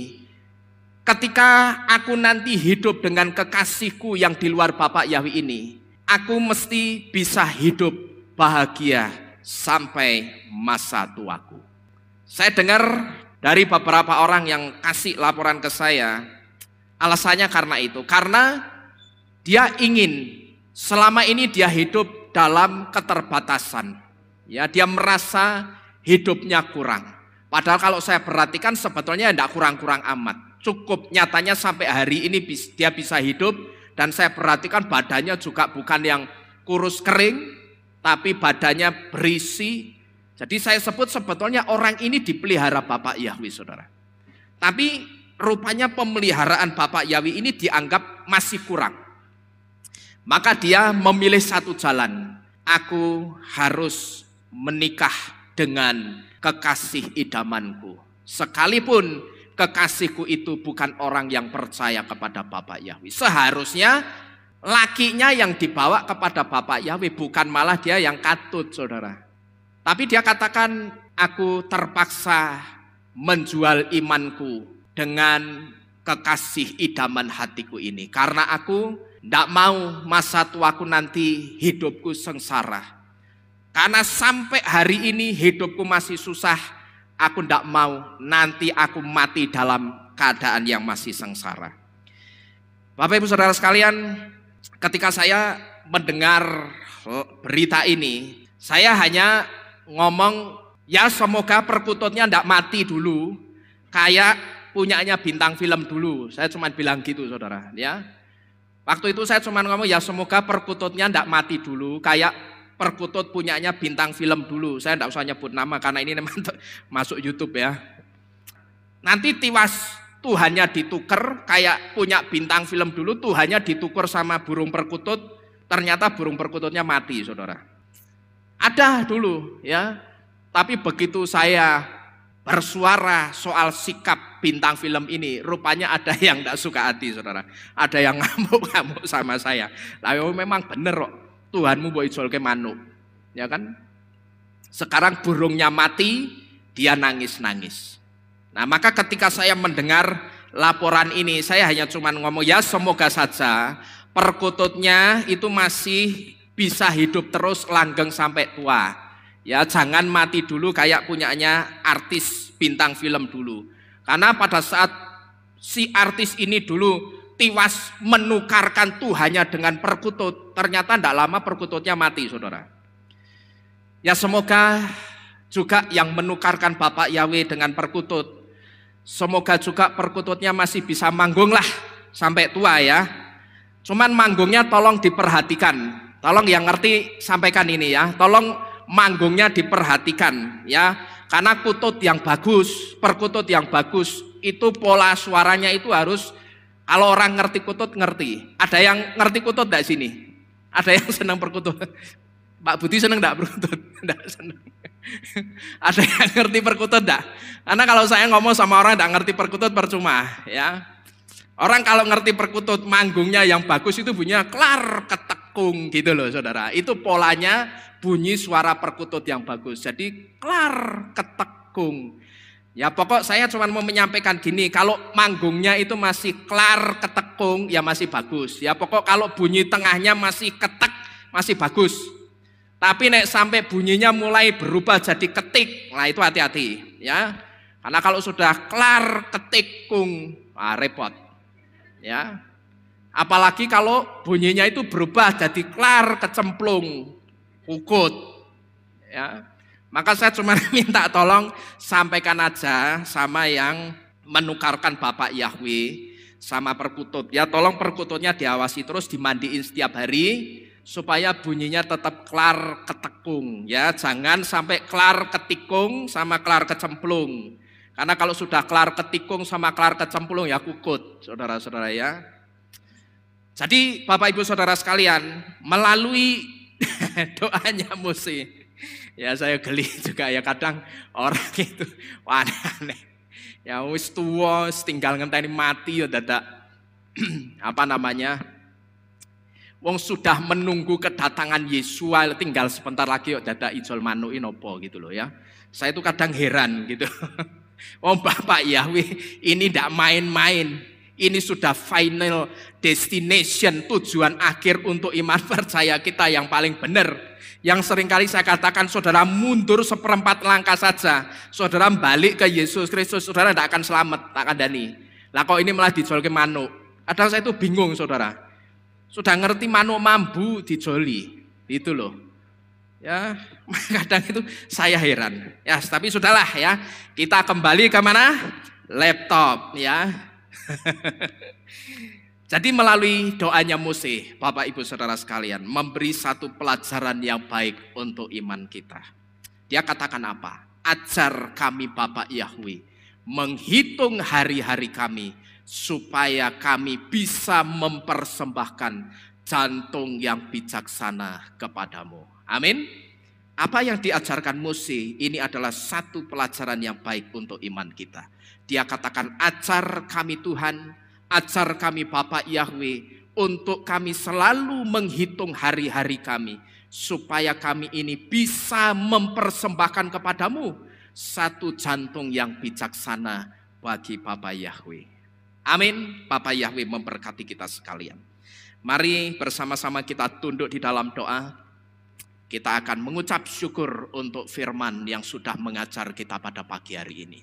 ketika aku nanti hidup dengan kekasihku yang di luar Bapak Yahweh ini, aku mesti bisa hidup bahagia sampai masa tuaku. Saya dengar dari beberapa orang yang kasih laporan ke saya, alasannya karena itu, karena dia ingin selama ini dia hidup dalam keterbatasan. Ya, dia merasa hidupnya kurang. Padahal kalau saya perhatikan sebetulnya tidak kurang-kurang amat. Cukup nyatanya sampai hari ini dia bisa hidup, dan saya perhatikan badannya juga bukan yang kurus kering, tapi badannya berisi. Jadi saya sebut sebetulnya orang ini dipelihara Bapak Yahweh saudara. Tapi rupanya pemeliharaan Bapak Yahweh ini dianggap masih kurang. Maka dia memilih satu jalan. Aku harus menikah dengan kekasih idamanku. Sekalipun kekasihku itu bukan orang yang percaya kepada Bapak Yahweh. Seharusnya lakinya yang dibawa kepada Bapak Yahweh, bukan malah dia yang katut saudara. Tapi dia katakan, aku terpaksa menjual imanku dengan kekasih idaman hatiku ini. Karena aku tidak mau masa tuaku nanti hidupku sengsara. Karena sampai hari ini hidupku masih susah. Aku tidak mau nanti aku mati dalam keadaan yang masih sengsara. Bapak Ibu Saudara sekalian, ketika saya mendengar berita ini, saya hanya ngomong, ya semoga perkututnya tidak mati dulu, kayak punyanya bintang film dulu. Saya cuma bilang gitu saudara. Ya, waktu itu saya cuma ngomong, ya semoga perkututnya tidak mati dulu, kayak perkutut punyanya bintang film dulu. Saya tidak usah nyebut nama karena ini memang masuk YouTube ya. Nanti tiwas Tuhannya ditukar, kayak punya bintang film dulu, Tuhannya ditukar sama burung perkutut, ternyata burung perkututnya mati saudara. Ada dulu ya. Tapi begitu saya bersuara soal sikap bintang film ini, rupanya ada yang tidak suka hati saudara. Ada yang ngamuk-ngamuk sama saya. Lalu memang bener kok, Tuhanmu mbok ijolke manuk, ya kan? Sekarang burungnya mati, dia nangis-nangis. Nah, maka ketika saya mendengar laporan ini, saya hanya cuma ngomong, ya semoga saja perkututnya itu masih bisa hidup terus langgeng sampai tua. Ya, jangan mati dulu kayak punyanya artis bintang film dulu. Karena pada saat si artis ini dulu tiwas menukarkan Tuhannya dengan perkutut, ternyata tidak lama perkututnya mati, saudara. Ya, semoga juga yang menukarkan Bapak Yahweh dengan perkutut, semoga juga perkututnya masih bisa manggung lah sampai tua ya. Cuman manggungnya tolong diperhatikan. Tolong yang ngerti sampaikan ini ya. Tolong manggungnya diperhatikan ya. Karena kutut yang bagus, perkutut yang bagus itu pola suaranya itu harus, kalau orang ngerti kutut ngerti. Ada yang ngerti kutut enggak sini? Ada yang senang perkutut? Pak Budi senang enggak perkutut? Enggak senang. Ada yang ngerti perkutut enggak? Karena kalau saya ngomong sama orang enggak ngerti perkutut percuma ya. Orang kalau ngerti perkutut, manggungnya yang bagus itu bunyinya klar ketekung gitu loh saudara. Itu polanya bunyi suara perkutut yang bagus. Jadi klar ketekung. Ya pokok saya cuma mau menyampaikan gini, kalau manggungnya itu masih klar ketekung ya masih bagus. Ya pokok kalau bunyi tengahnya masih ketek masih bagus. Tapi nek sampai bunyinya mulai berubah jadi ketik, nah itu hati-hati ya. Karena kalau sudah klar ketikung, repot. Ya, apalagi kalau bunyinya itu berubah jadi klar kecemplung, ukut, ya. Maka saya cuma minta tolong sampaikan aja sama yang menukarkan Bapak Yahweh sama perkutut. Ya, tolong perkututnya diawasi terus, dimandiin setiap hari supaya bunyinya tetap klar ketekung. Ya, jangan sampai klar ketikung sama klar kecemplung. Karena kalau sudah kelar ketikung sama kelar kecemplung ya kukut, saudara-saudara ya. Jadi Bapak Ibu Saudara sekalian, melalui doanya Musa, ya saya geli juga ya kadang orang itu aneh. Ya wis tua, tinggal ngenteni mati ya dadak apa namanya? Wong sudah menunggu kedatangan Yesus, tinggal sebentar lagi ya dadak ijol manuki nopo gitu loh ya. Saya itu kadang heran gitu. Oh Bapak Yahweh ini tidak main-main. Ini sudah final destination, tujuan akhir untuk iman percaya kita yang paling benar. Yang seringkali saya katakan saudara mundur seperempat langkah saja, saudara balik ke Yesus Kristus, saudara tidak akan selamat, tak akan dani. Lah kok ini malah dijolke manuk. Kadang saya itu bingung saudara. Sudah ngerti manuk mambu dijoli, itu loh. Ya, kadang itu saya heran. Ya, tapi sudahlah ya. Kita kembali ke mana? Laptop ya. Jadi melalui doanya Musa, Bapak Ibu Saudara sekalian, memberi satu pelajaran yang baik untuk iman kita. Dia katakan apa? Ajar kami Bapak Yahweh menghitung hari-hari kami supaya kami bisa mempersembahkan jantung yang bijaksana kepadamu. Amin. Apa yang diajarkan Musa ini adalah satu pelajaran yang baik untuk iman kita. Dia katakan, ajar kami Tuhan, ajar kami Bapak Yahweh, untuk kami selalu menghitung hari-hari kami, supaya kami ini bisa mempersembahkan kepadamu satu jantung yang bijaksana bagi Bapak Yahweh. Amin. Bapak Yahweh memberkati kita sekalian. Mari bersama-sama kita tunduk di dalam doa. Kita akan mengucap syukur untuk firman yang sudah mengajar kita pada pagi hari ini.